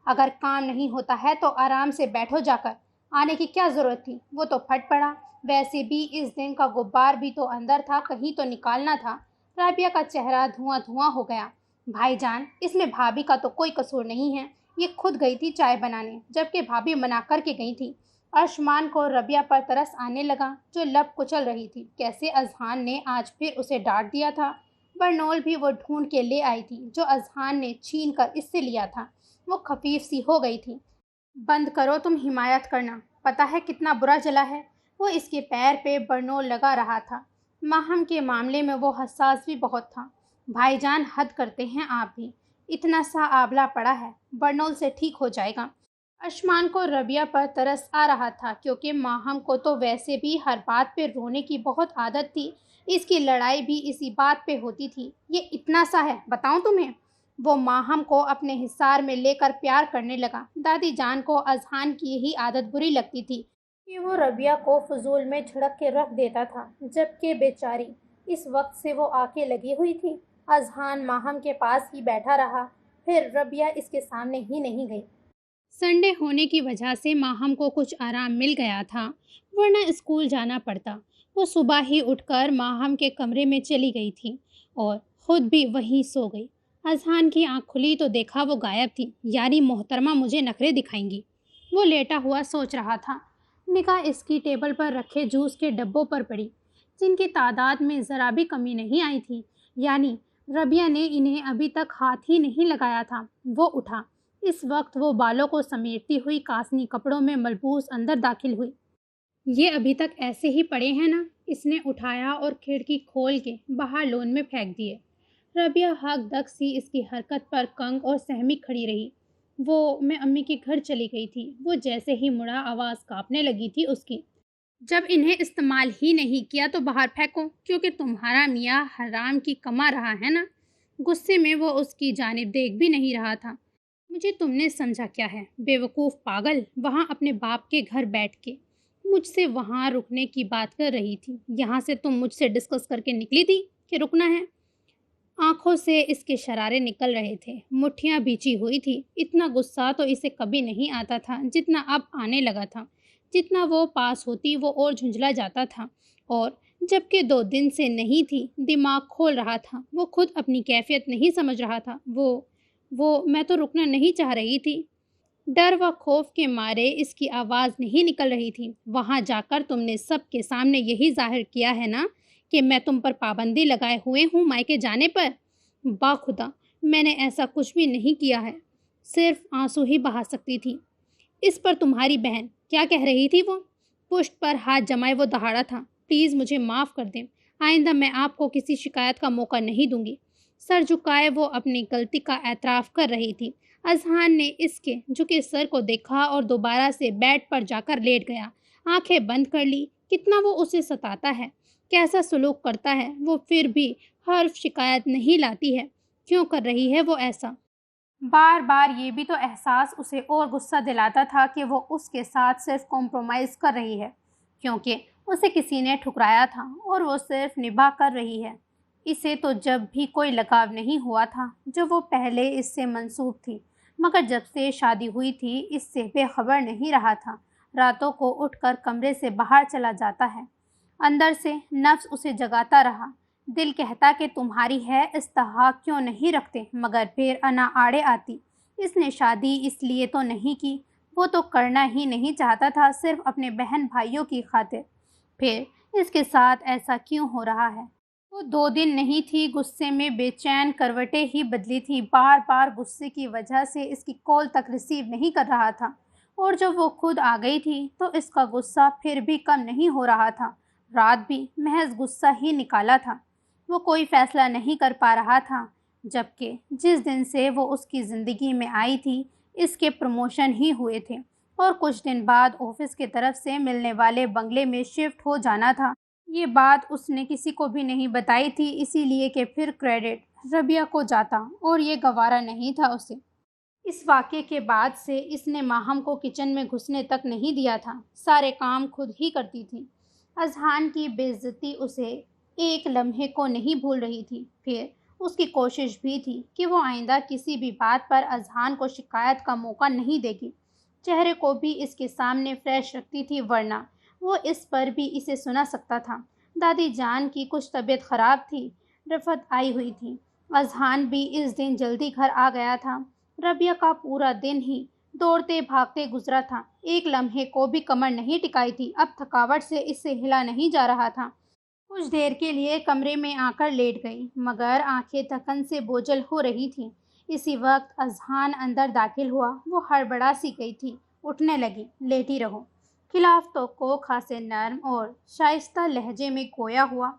اگر کام نہیں ہوتا ہے تو آرام سے بیٹھو جا کر، آنے کی کیا ضرورت تھی؟ وہ تو پھٹ پڑا۔ ویسے بھی اس دن کا غبار بھی تو اندر تھا، کہیں تو نکالنا تھا۔ رابعہ کا چہرہ دھواں دھواں ہو گیا۔ بھائی جان، اس میں بھابھی کا تو کوئی قصور نہیں ہے، یہ خود گئی تھی چائے بنانے، جبکہ بھابھی منا کر کے گئی تھی۔ ارشمان کو ربیہ پر ترس آنے لگا، جو لب کچل رہی تھی۔ کیسے اذہان نے آج پھر اسے ڈانٹ دیا تھا؟ برنول بھی وہ ڈھونڈ کے لے آئی تھی، جو اذہان نے چھین کر اس سے لیا تھا۔ وہ خفیف سی ہو گئی تھی۔ بند کرو تم حمایت کرنا، پتہ ہے کتنا برا جلا ہے۔ وہ اس کے پیر پہ برنول لگا رہا تھا۔ ماہم کے معاملے میں وہ حساس بھی بہت تھا۔ بھائی جان حد کرتے ہیں آپ بھی، اتنا سا آبلہ پڑا ہے، برنول سے ٹھیک ہو جائے گا۔ ارشمان کو ربیہ پر ترس آ رہا تھا، کیونکہ ماہم کو تو ویسے بھی ہر بات پہ رونے کی بہت عادت تھی۔ اس کی لڑائی بھی اسی بات پہ ہوتی تھی۔ یہ اتنا سا ہے، بتاؤں تمہیں؟ وہ ماہم کو اپنے حصار میں لے کر پیار کرنے لگا۔ دادی جان کو اذہان کی یہی عادت بری لگتی تھی کہ وہ ربیہ کو فضول میں جھڑک کے رکھ دیتا تھا، جبکہ بیچاری اس وقت سے وہ آ کے لگی ہوئی تھی۔ اذہان ماہم کے پاس ہی بیٹھا رہا، پھر ربیہ اس کے سامنے ہی نہیں گئی۔ سنڈے ہونے کی وجہ سے ماہم کو کچھ آرام مل گیا تھا، ورنہ اسکول جانا پڑتا۔ وہ صبح ہی اٹھ کر ماہم کے کمرے میں چلی گئی تھی اور خود بھی وہیں سو گئی۔ اذہان کی آنکھ کھلی تو دیکھا وہ غائب تھی۔ یاری محترمہ مجھے نخرے دکھائیں گی، وہ لیٹا ہوا سوچ رہا تھا۔ نگاہ اس کی ٹیبل پر رکھے جوس کے ڈبوں پر پڑی، جن کی تعداد میں ذرا بھی کمی نہیں آئی تھی، یعنی ربیہ نے انہیں ابھی تک ہاتھ ہی نہیں لگایا تھا۔ وہ اٹھا۔ اس وقت وہ بالوں کو سمیٹتی ہوئی کاسنی کپڑوں میں ملبوس اندر داخل ہوئی۔ یہ ابھی تک ایسے ہی پڑے ہیں نا؟ اس نے اٹھایا اور کھڑکی کھول کے باہر لون میں پھینک دیے۔ ربیہ ہک دک سی اس کی حرکت پر کنگ اور سہمی کھڑی رہی۔ میں امی کے گھر چلی گئی تھی۔ وہ جیسے ہی مڑا آواز کانپنے لگی تھی اس کی۔ جب انہیں استعمال ہی نہیں کیا تو باہر پھینکو، کیونکہ تمہارا میاں حرام کی کما رہا ہے نا؟ غصے میں وہ اس کی جانب دیکھ بھی نہیں رہا تھا۔ مجھے تم نے سمجھا کیا ہے، بے وقوف پاگل؟ وہاں اپنے باپ کے گھر بیٹھ کے مجھ سے وہاں رکنے کی بات کر رہی تھی، یہاں سے تم مجھ سے ڈسکس کر کے نکلی تھی کہ رکنا ہے۔ آنکھوں سے اس کے شرارے نکل رہے تھے، مٹھیاں بیچی ہوئی تھی۔ اتنا غصہ تو اسے کبھی نہیں آتا تھا جتنا اب آنے لگا تھا۔ جتنا وہ پاس ہوتی وہ اور جھنجھلا جاتا تھا، اور جبکہ 2 دن سے نہیں تھی، دماغ کھول رہا تھا۔ وہ خود اپنی کیفیت نہیں سمجھ رہا تھا۔ میں تو رکنا نہیں چاہ رہی تھی۔ ڈر و خوف کے مارے اس کی آواز نہیں نکل رہی تھی۔ وہاں جا کر تم نے سب کے سامنے یہی ظاہر کیا ہے نا کہ میں تم پر پابندی لگائے ہوئے ہوں مائکے جانے پر۔ باخدا میں نے ایسا کچھ بھی نہیں کیا ہے، صرف آنسو ہی بہا سکتی تھی۔ اس پر تمہاری بہن کیا کہہ رہی تھی؟ وہ پشت پر ہاتھ جمائے وہ دہاڑا تھا۔ پلیز مجھے معاف کر دیں، آئندہ میں آپ کو کسی شکایت کا موقع نہیں دوں گی۔ سر جھکائے وہ اپنی غلطی کا اعتراف کر رہی تھی۔ اذہان نے اس کے جھکے سر کو دیکھا اور دوبارہ سے بیڈ پر جا کر لیٹ گیا، آنکھیں بند کر لی۔ کتنا وہ اسے ستاتا ہے، کیسا سلوک کرتا ہے، وہ پھر بھی حرف شکایت نہیں لاتی ہے۔ کیوں کر رہی ہے وہ ایسا؟ بار بار یہ بھی تو احساس اسے اور غصہ دلاتا تھا کہ وہ اس کے ساتھ صرف کمپرومائز کر رہی ہے، کیونکہ اسے کسی نے ٹھکرایا تھا اور وہ صرف نبھا کر رہی ہے۔ اسے تو جب بھی کوئی لگاؤ نہیں ہوا تھا جو وہ پہلے اس سے منسوب تھی، مگر جب سے شادی ہوئی تھی اس سے بے خبر نہیں رہا تھا۔ راتوں کو اٹھ کر کمرے سے باہر چلا جاتا ہے۔ اندر سے نفس اسے جگاتا رہا۔ دل کہتا کہ تمہاری ہے استحقاق کیوں نہیں رکھتے، مگر پھر انا آڑے آتی۔ اس نے شادی اس لیے تو نہیں کی، وہ تو کرنا ہی نہیں چاہتا تھا، صرف اپنے بہن بھائیوں کی خاطر۔ پھر اس کے ساتھ ایسا کیوں ہو رہا ہے؟ وہ 2 دن نہیں تھی غصے میں بے چین کروٹیں ہی بدلی تھی، بار بار غصے کی وجہ سے اس کی کال تک ریسیو نہیں کر رہا تھا، اور جب وہ خود آ گئی تھی تو اس کا غصہ پھر بھی کم نہیں ہو رہا تھا۔ رات بھی محض غصہ ہی نکالا تھا، وہ کوئی فیصلہ نہیں کر پا رہا تھا، جبکہ جس دن سے وہ اس کی زندگی میں آئی تھی اس کے پروموشن ہی ہوئے تھے اور کچھ دن بعد آفس کی طرف سے ملنے والے بنگلے میں شفٹ ہو جانا تھا۔ یہ بات اس نے کسی کو بھی نہیں بتائی تھی، اسی لیے کہ پھر کریڈٹ ربیہ کو جاتا اور یہ گوارا نہیں تھا اسے۔ اس واقعے کے بعد سے اس نے ماہم کو کچن میں گھسنے تک نہیں دیا تھا، سارے کام خود ہی کرتی تھی۔ اذہان کی بے عزتی اسے ایک لمحے کو نہیں بھول رہی تھی۔ پھر اس کی کوشش بھی تھی کہ وہ آئندہ کسی بھی بات پر اذہان کو شکایت کا موقع نہیں دے گی، چہرے کو بھی اس کے سامنے فریش رکھتی تھی، ورنہ وہ اس پر بھی اسے سنا سکتا تھا۔ دادی جان کی کچھ طبیعت خراب تھی، رفت آئی ہوئی تھی۔ اذہان بھی اس دن جلدی گھر آ گیا تھا۔ ربیہ کا پورا دن ہی دوڑتے بھاگتے گزرا تھا، ایک لمحے کو بھی کمر نہیں ٹکائی تھی، اب تھکاوٹ سے اس سے ہلا نہیں جا رہا تھا۔ کچھ دیر کے لیے کمرے میں آ کر لیٹ گئی، مگر آنکھیں تھکن سے بوجھل ہو رہی تھیں۔ اسی وقت اذہان اندر داخل ہوا، وہ ہڑبڑا سی گئی تھی، اٹھنے لگی۔ لیٹی رہو، خلافتوں کو خاصے نرم اور شائستہ لہجے میں گویا ہوا۔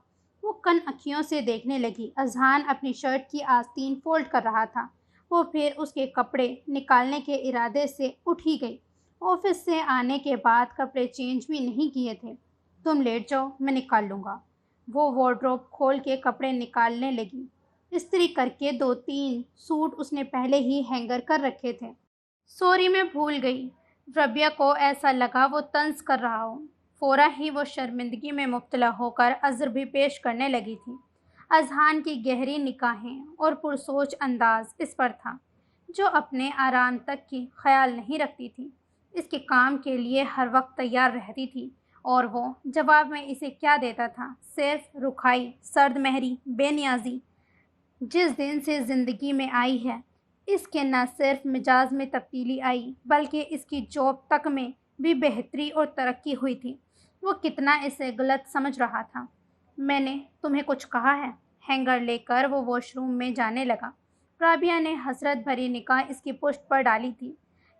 وہ کن اکھیوں سے دیکھنے لگی۔ اذہان اپنی شرٹ کی آستین فولڈ کر رہا تھا، وہ پھر اس کے کپڑے نکالنے کے ارادے سے اٹھ ہی گئی۔ آفس سے آنے کے بعد کپڑے چینج بھی نہیں کیے تھے۔ تم لیٹ جاؤ، میں نکال لوں گا۔ وہ وارڈروب کھول کے کپڑے نکالنے لگی۔ استری کر کے 2-3 سوٹ اس نے پہلے ہی ہینگر کر رکھے تھے۔ سوری میں بھول گئی۔ ربیہ کو ایسا لگا وہ طنز کر رہا ہو۔ فوراً ہی وہ شرمندگی میں مبتلا ہو کر عذر بھی پیش کرنے لگی تھی۔ اذہان کی گہری نگاہیں اور پرسوچ انداز اس پر تھا، جو اپنے آرام تک کی خیال نہیں رکھتی تھی، اس کے کام کے لیے ہر وقت تیار رہتی تھی، اور وہ جواب میں اسے کیا دیتا تھا؟ صرف رکھائی، سرد مہری، بے نیازی۔ جس دن سے زندگی میں آئی ہے اس کے نہ صرف مزاج میں تبدیلی آئی بلکہ اس کی جاب تک میں بھی بہتری اور ترقی ہوئی تھی۔ وہ کتنا اسے غلط سمجھ رہا تھا۔ میں نے تمہیں کچھ کہا ہے؟ ہینگر لے کر وہ واش روم میں جانے لگا۔ رابعہ نے حسرت بھری نگاہ اس کی پشت پر ڈالی تھی۔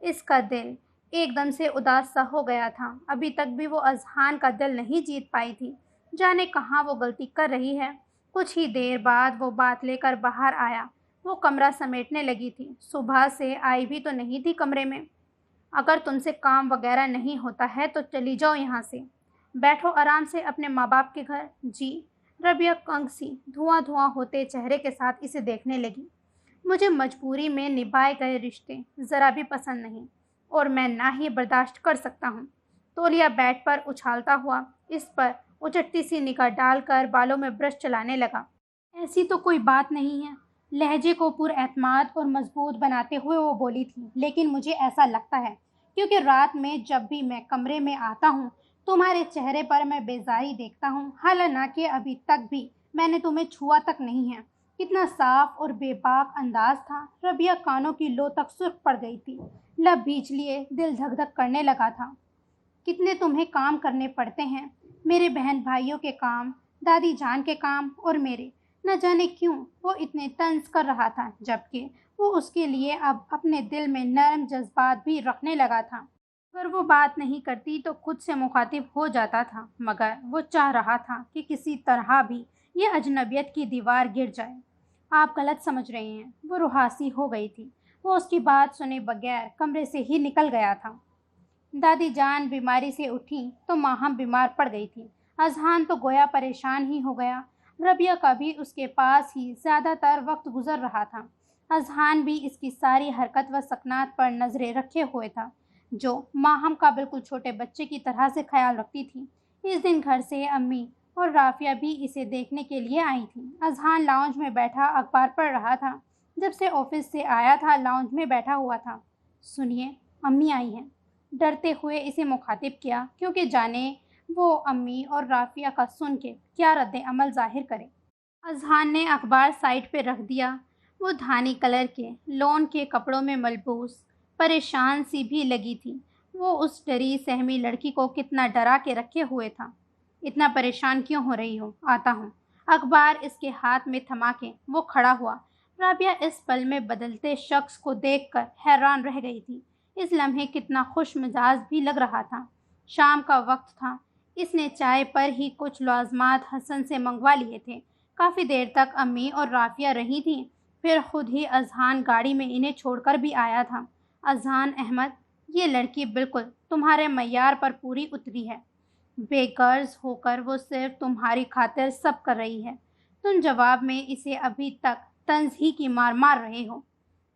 اس کا دل ایک دم سے اداس سا ہو گیا تھا۔ ابھی تک بھی وہ اذہان کا دل نہیں جیت پائی تھی، جانے کہاں وہ غلطی کر رہی ہے۔ کچھ ہی دیر بعد وہ بات لے کر باہر آیا۔ وہ کمرہ سمیٹنے لگی تھی۔ صبح سے آئی بھی تو نہیں تھی کمرے میں۔ اگر تم سے کام وغیرہ نہیں ہوتا ہے تو چلی جاؤ یہاں سے، بیٹھو آرام سے اپنے ماں باپ کے گھر۔ جی؟ ربیہ کنگ سی دھواں دھواں ہوتے چہرے کے ساتھ اسے دیکھنے لگی۔ مجھے مجبوری میں نبھائے گئے رشتے ذرا بھی پسند نہیں، اور میں نہ ہی برداشت کر سکتا ہوں۔ تولیہ بیڈ پر اچھالتا ہوا اس پر اچٹتی سی نگاہ ڈال کر بالوں میں برش چلانے لگا۔ ایسی تو کوئی بات نہیں ہے، لہجے کو پر اعتماد اور مضبوط بناتے ہوئے وہ بولی تھی، لیکن مجھے ایسا لگتا ہے کیونکہ رات میں جب بھی میں کمرے میں آتا ہوں تمہارے چہرے پر میں بیزاری دیکھتا ہوں، حالانکہ ابھی تک بھی میں نے تمہیں چھوا تک نہیں ہے۔ کتنا صاف اور بے باک انداز تھا۔ ربیہ کانوں کی لو تک سرخ پڑ گئی تھی، لب بھیج لیے، دل دھک دھک کرنے لگا تھا۔ کتنے تمہیں کام کرنے پڑتے ہیں، میرے بہن بھائیوں کے کام، دادی جان کے کام، اور میرے۔ نہ جانے کیوں وہ اتنے طنز کر رہا تھا، جبکہ وہ اس کے لیے اب اپنے دل میں نرم جذبات بھی رکھنے لگا تھا۔ اگر وہ بات نہیں کرتی تو خود سے مخاطب ہو جاتا تھا، مگر وہ چاہ رہا تھا کہ کسی طرح بھی یہ اجنبیت کی دیوار گر جائے۔ آپ غلط سمجھ رہے ہیں، وہ رہاسی ہو گئی تھی۔ وہ اس کی بات سنے بغیر کمرے سے ہی نکل گیا تھا۔ دادی جان بیماری سے اٹھیں تو ماہم بیمار پڑ گئی تھی۔ اذہان تو گویا پریشان ہی ہو گیا۔ ربیہ کا بھی اس کے پاس ہی زیادہ تر وقت گزر رہا تھا۔ اذہان بھی اس کی ساری حرکت و سکنات پر نظریں رکھے ہوئے تھا، جو ماہم کا بالکل چھوٹے بچے کی طرح سے خیال رکھتی تھی۔ اس دن گھر سے امی اور رافیہ بھی اسے دیکھنے کے لیے آئی تھیں۔ اذہان لاؤنج میں بیٹھا اخبار پڑھ رہا تھا۔ جب سے آفس سے آیا تھا لاؤنج میں بیٹھا ہوا تھا۔ سنیے، امی آئی ہیں، ڈرتے ہوئے اسے مخاطب کیا، کیونکہ جانے وہ امی اور رافیہ کا سن کے کیا رد عمل ظاہر کرے۔ اذہان نے اخبار سائڈ پہ رکھ دیا۔ وہ دھانی کلر کے لون کے کپڑوں میں ملبوس پریشان سی بھی لگی تھی۔ وہ اس ڈری سہمی لڑکی کو کتنا ڈرا کے رکھے ہوئے تھا۔ اتنا پریشان کیوں ہو رہی ہو؟ آتا ہوں۔ اخبار اس کے ہاتھ میں تھما کے وہ کھڑا ہوا۔ رابعہ اس پل میں بدلتے شخص کو دیکھ کر حیران رہ گئی تھی۔ اس لمحے کتنا خوش مزاج بھی لگ رہا تھا۔ شام کا وقت تھا۔ اس نے چائے پر ہی کچھ لوازمات حسن سے منگوا لیے تھے۔ کافی دیر تک امی اور رافیہ رہی تھیں، پھر خود ہی اذہان گاڑی میں انہیں چھوڑ کر بھی آیا تھا۔ اذہان احمد، یہ لڑکی بالکل تمہارے معیار پر پوری اتری ہے۔ بے غرض ہو کر وہ صرف تمہاری خاطر سب کر رہی ہے۔ تم جواب میں اسے ابھی تک طنز ہی کی مار رہے ہو۔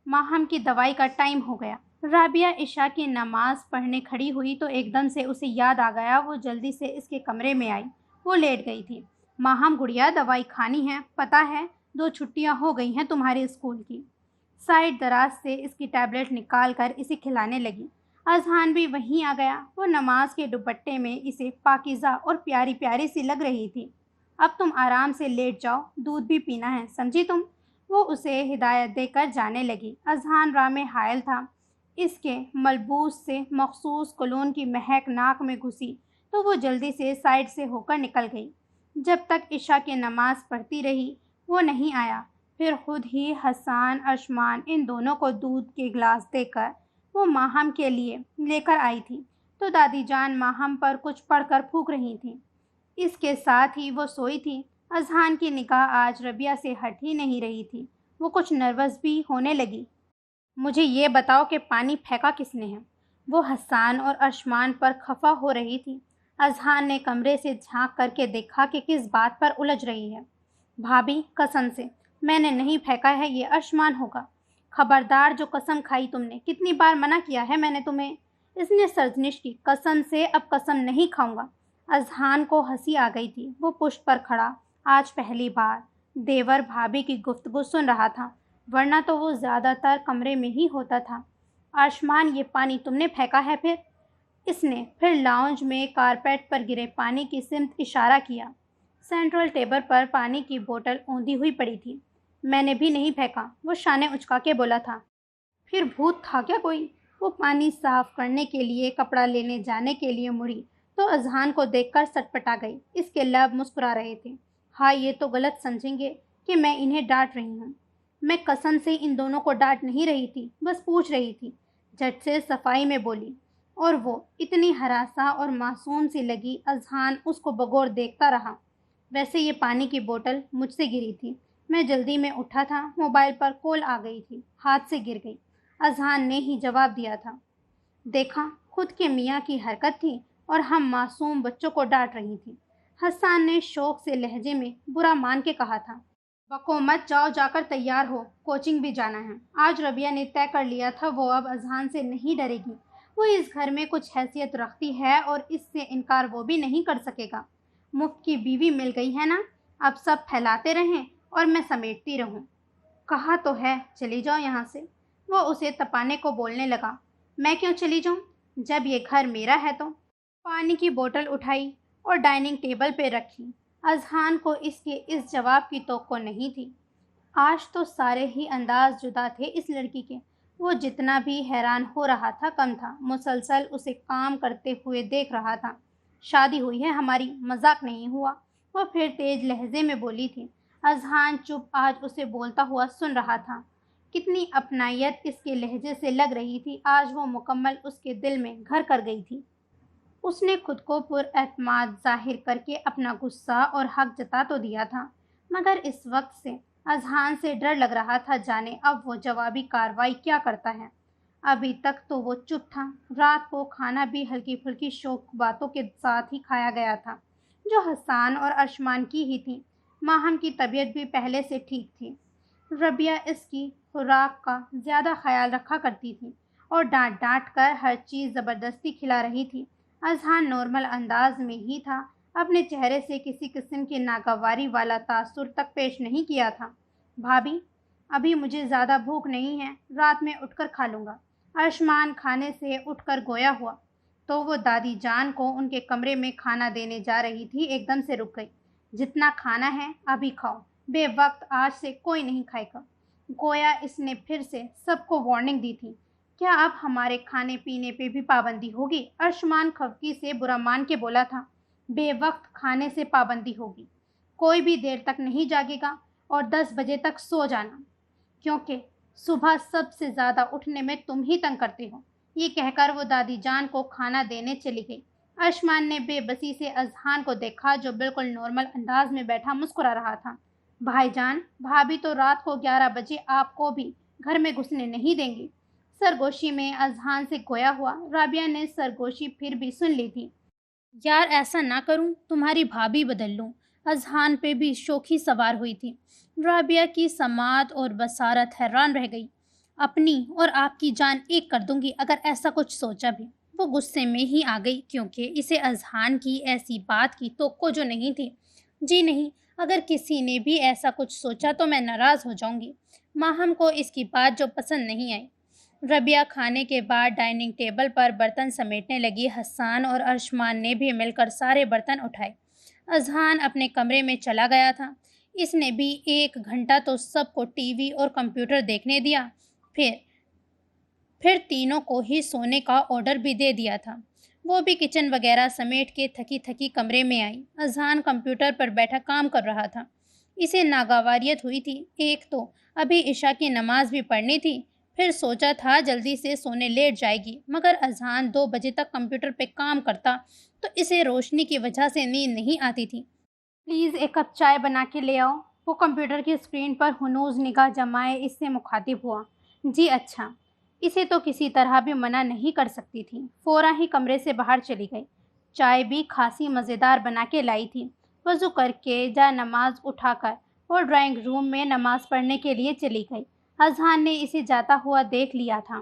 ماہم کی دوائی کا ٹائم ہو گیا۔ رابعہ عشاء کی نماز پڑھنے کھڑی ہوئی تو ایک دم سے اسے یاد آ گیا۔ وہ جلدی سے اس کے کمرے میں آئی۔ وہ لیٹ گئی تھی۔ ماہم گڑیا، دوائی کھانی ہے، پتہ ہے 2 چھٹیاں ہو گئی ہیں تمہارے اسکول کی۔ سائڈ دراز سے اس کی ٹیبلٹ نکال کر اسے کھلانے لگی۔ اذہان بھی وہیں آ گیا۔ وہ نماز کے دوپٹے میں اسے پاکیزہ اور پیاری پیاری سی لگ رہی تھی۔ اب تم آرام سے لیٹ جاؤ، دودھ بھی پینا ہے، سمجھی تم؟ وہ اسے ہدایت دے کر جانے لگی۔ اذہان راہ میں حائل تھا۔ اس کے ملبوس سے مخصوص کولون کی مہک ناک میں گھسی تو وہ جلدی سے سائڈ سے ہو کر نکل گئی۔ جب تک عشاء کی نماز پڑھتی رہی وہ نہیں آیا، پھر خود ہی حسان اشمان ان دونوں کو دودھ کے گلاس دے کر وہ ماہم کے لیے لے کر آئی تھی تو دادی جان ماہم پر کچھ پڑھ کر پھونک رہی تھیں۔ اس کے ساتھ ہی وہ سوئی تھی۔ اذہان کی نگاہ آج ربیہ سے ہٹ ہی نہیں رہی تھی۔ وہ کچھ نروس بھی ہونے لگی۔ مجھے یہ بتاؤ کہ پانی پھینکا کس نے ہے؟ وہ حسان اور ارشمان پر خفا ہو رہی تھی۔ اذہان نے کمرے سے جھانک کر کے دیکھا کہ کس بات پر الجھ رہی ہے۔ بھابھی، قسم سے میں نے نہیں پھینکا ہے، یہ ارشمان ہوگا۔ خبردار، جو قسم کھائی تم نے، کتنی بار منع کیا ہے میں نے تمہیں؟ اس نے سرزنش کی۔ قسم سے اب قسم نہیں کھاؤں گا۔ اذہان کو ہنسی آ گئی تھی۔ وہ پشت پر کھڑا آج پہلی بار دیور بھابھی کی گفتگو سن رہا تھا، ورنہ تو وہ زیادہ تر کمرے میں ہی ہوتا تھا۔ ارشمان، یہ پانی تم نے پھینکا ہے پھر؟ اس نے پھر لاؤنج میں کارپیٹ پر گرے پانی کی سمت اشارہ کیا۔ سینٹرل ٹیبل پر پانی کی بوتل اوندھی ہوئی پڑی تھی۔ میں نے بھی نہیں پھینکا، وہ شانے اچکا کے بولا تھا۔ پھر بھوت تھا کیا کوئی؟ وہ پانی صاف کرنے کے لیے کپڑا لینے جانے کے لیے مڑی تو اذہان کو دیکھ کر سٹپٹا گئی۔ اس کے لب مسکرا رہے تھے۔ ہاں، یہ تو غلط سمجھیں گے کہ میں انہیں ڈانٹ رہی ہوں۔ میں قسم سے ان دونوں کو ڈانٹ نہیں رہی تھی، بس پوچھ رہی تھی، جھٹ سے صفائی میں بولی۔ اور وہ اتنی ہراساں اور معصوم سی لگی۔ اذہان اس کو بغور دیکھتا رہا۔ ویسے یہ پانی کی بوتل مجھ سے گری تھی، میں جلدی میں اٹھا تھا، موبائل پر کال آ گئی تھی، ہاتھ سے گر گئی۔ اذہان نے ہی جواب دیا تھا۔ دیکھا، خود کے میاں کی حرکت تھی اور ہم معصوم بچوں کو ڈانٹ رہی تھی۔ حسان نے شوق سے لہجے میں برا مان کے کہا تھا۔ بکو مت، جاؤ، جا کر تیار ہو، کوچنگ بھی جانا ہے۔ آج ربیہ نے طے کر لیا تھا وہ اب اذہان سے نہیں ڈرے گی۔ وہ اس گھر میں کچھ حیثیت رکھتی ہے اور اس سے انکار وہ بھی نہیں کر سکے گا۔ مفت کی بیوی مل گئی ہے نا، اب سب پھیلاتے رہیں اور میں سمیٹتی رہوں۔ کہا تو ہے چلی جاؤ یہاں سے۔ وہ اسے تپانے کو بولنے لگا۔ میں کیوں چلی جاؤں جب یہ گھر میرا ہے تو؟ پانی کی بوتل اٹھائی اور ڈائننگ ٹیبل پہ رکھی۔ اذہان کو اس کے اس جواب کی توقع نہیں تھی۔ آج تو سارے ہی انداز جدا تھے اس لڑکی کے۔ وہ جتنا بھی حیران ہو رہا تھا کم تھا، مسلسل اسے کام کرتے ہوئے دیکھ رہا تھا۔ شادی ہوئی ہے ہماری، مذاق نہیں ہوا، وہ پھر تیز لہجے میں بولی تھی۔ اذہان چپ آج اسے بولتا ہوا سن رہا تھا۔ کتنی اپنائیت اس کے لہجے سے لگ رہی تھی، آج وہ مکمل اس کے دل میں گھر کر گئی تھی۔ اس نے خود کو پر اعتماد ظاہر کر کے اپنا غصہ اور حق جتا تو دیا تھا، مگر اس وقت سے اذہان سے ڈر لگ رہا تھا، جانے اب وہ جوابی کارروائی کیا کرتا ہے۔ ابھی تک تو وہ چپ تھا۔ رات کو کھانا بھی ہلکی پھلکی شوق باتوں کے ساتھ ہی کھایا گیا تھا، جو حسان اور ارشمان کی ہی تھی۔ ماہم کی طبیعت بھی پہلے سے ٹھیک تھی۔ ربیہ اس کی خوراک کا زیادہ خیال رکھا کرتی تھی اور ڈانٹ ڈانٹ کر ہر چیز زبردستی کھلا رہی تھی۔ اذہان نارمل انداز میں ہی تھا، اپنے چہرے سے کسی قسم کی ناگواری والا تاثر تک پیش نہیں کیا تھا۔ بھابھی، ابھی مجھے زیادہ بھوک نہیں ہے، رات میں اٹھ کر کھا لوں گا۔ ارشمان کھانے سے اٹھ کر گویا ہوا تو وہ دادی جان کو ان کے کمرے میں کھانا دینے جا رہی تھی، ایک دم سے رک گئی۔ جتنا کھانا ہے ابھی کھاؤ، بے وقت آج سے کوئی نہیں کھائے گا۔ گویا اس نے پھر سے سب کو وارننگ دی تھی۔ کیا اب ہمارے کھانے پینے پہ بھی پابندی ہوگی؟ ارشمان خفگی سے برا مان کے بولا تھا۔ بے وقت کھانے سے پابندی ہوگی، کوئی بھی دیر تک نہیں جاگے گا اور 10 بجے تک سو جانا، کیونکہ صبح سب سے زیادہ اٹھنے میں تم ہی تنگ کرتے ہو۔ یہ کہہ کر وہ دادی جان کو کھانا دینے چلی گئی۔ ارشمان نے بے بسی سے اذہان کو دیکھا جو بالکل نارمل انداز میں بیٹھا مسکرا رہا تھا۔ بھائی جان، بھابھی تو رات کو 11 بجے آپ کو بھی گھر میں گھسنے نہیں دیں گی۔ سرگوشی میں اذہان سے گویا ہوا۔ رابعہ نے سرگوشی پھر بھی سن لی تھی۔ یار ایسا نہ کروں، تمہاری بھابھی بدل لوں۔ اذہان پہ بھی شوخی سوار ہوئی تھی۔ رابعہ کی سماعت اور بصارت حیران رہ گئی۔ اپنی اور آپ کی جان ایک کر دوں گی اگر ایسا کچھ سوچا بھی۔ وہ غصے میں ہی آ گئی کیونکہ اسے اذہان کی ایسی بات کی توقع جو نہیں تھی۔ جی نہیں، اگر کسی نے بھی ایسا کچھ سوچا تو میں ناراض ہو جاؤں گی۔ ماہم کو اس کی بات جو پسند نہیں آئی۔ ربیہ کھانے کے بعد ڈائننگ ٹیبل پر برتن سمیٹنے لگی۔ حسان اور ارشمان نے بھی مل کر سارے برتن اٹھائے۔ اذہان اپنے کمرے میں چلا گیا تھا۔ اس نے بھی 1 گھنٹہ تو سب کو ٹی وی اور کمپیوٹر دیکھنے دیا، پھر تینوں کو ہی سونے کا آرڈر بھی دے دیا تھا۔ وہ بھی کچن وغیرہ سمیٹ کے تھکی تھکی کمرے میں آئی۔ اذہان کمپیوٹر پر بیٹھا کام کر رہا تھا۔ اسے ناگواریت ہوئی تھی۔ ایک تو ابھی عشاء کی نماز بھی پڑھنی تھی، پھر سوچا تھا جلدی سے سونے لیٹ جائے گی، مگر اذہان 2 بجے تک کمپیوٹر پہ کام کرتا تو اسے روشنی کی وجہ سے نیند نہیں آتی تھی۔ پلیز 1 کپ چائے بنا کے لے آؤ۔ وہ کمپیوٹر کی اسکرین پر ہنوز نگاہ جمائے اس سے مخاطب ہوا۔ جی اچھا۔ اسے تو کسی طرح بھی منع نہیں کر سکتی تھی۔ فوراً ہی کمرے سے باہر چلی گئی۔ چائے بھی خاصی مزیدار بنا کے لائی تھی۔ وضو کر کے جا نماز اٹھا کر وہ ڈرائنگ روم میں نماز پڑھنے کے لیے چلی گئی۔ اذہان نے اسے جاتا ہوا دیکھ لیا تھا۔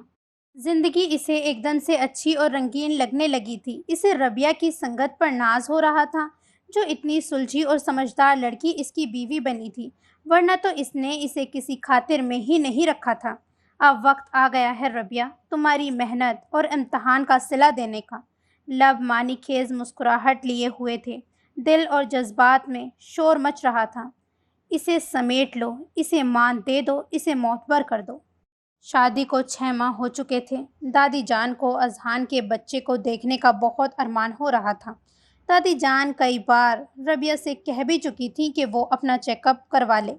زندگی اسے ایک دم سے اچھی اور رنگین لگنے لگی تھی۔ اسے ربیہ کی سنگت پر ناز ہو رہا تھا، جو اتنی سلجھی اور سمجھدار لڑکی اس کی بیوی بنی تھی، ورنہ تو اس نے اسے کسی خاطر میں ہی نہیں رکھا تھا۔ اب وقت آ گیا ہے ربیہ، تمہاری محنت اور امتحان کا صلہ دینے کا۔ لب معنی خیز مسکراہٹ لیے ہوئے تھے، دل اور جذبات میں شور مچ رہا تھا۔ اسے سمیٹ لو، اسے مان دے دو، اسے معتبر کر دو۔ شادی کو 6 ماہ ہو چکے تھے۔ دادی جان کو اذہان کے بچے کو دیکھنے کا بہت ارمان ہو رہا تھا۔ دادی جان کئی بار ربیہ سے کہہ بھی چکی تھی کہ وہ اپنا چیک اپ کروا لے،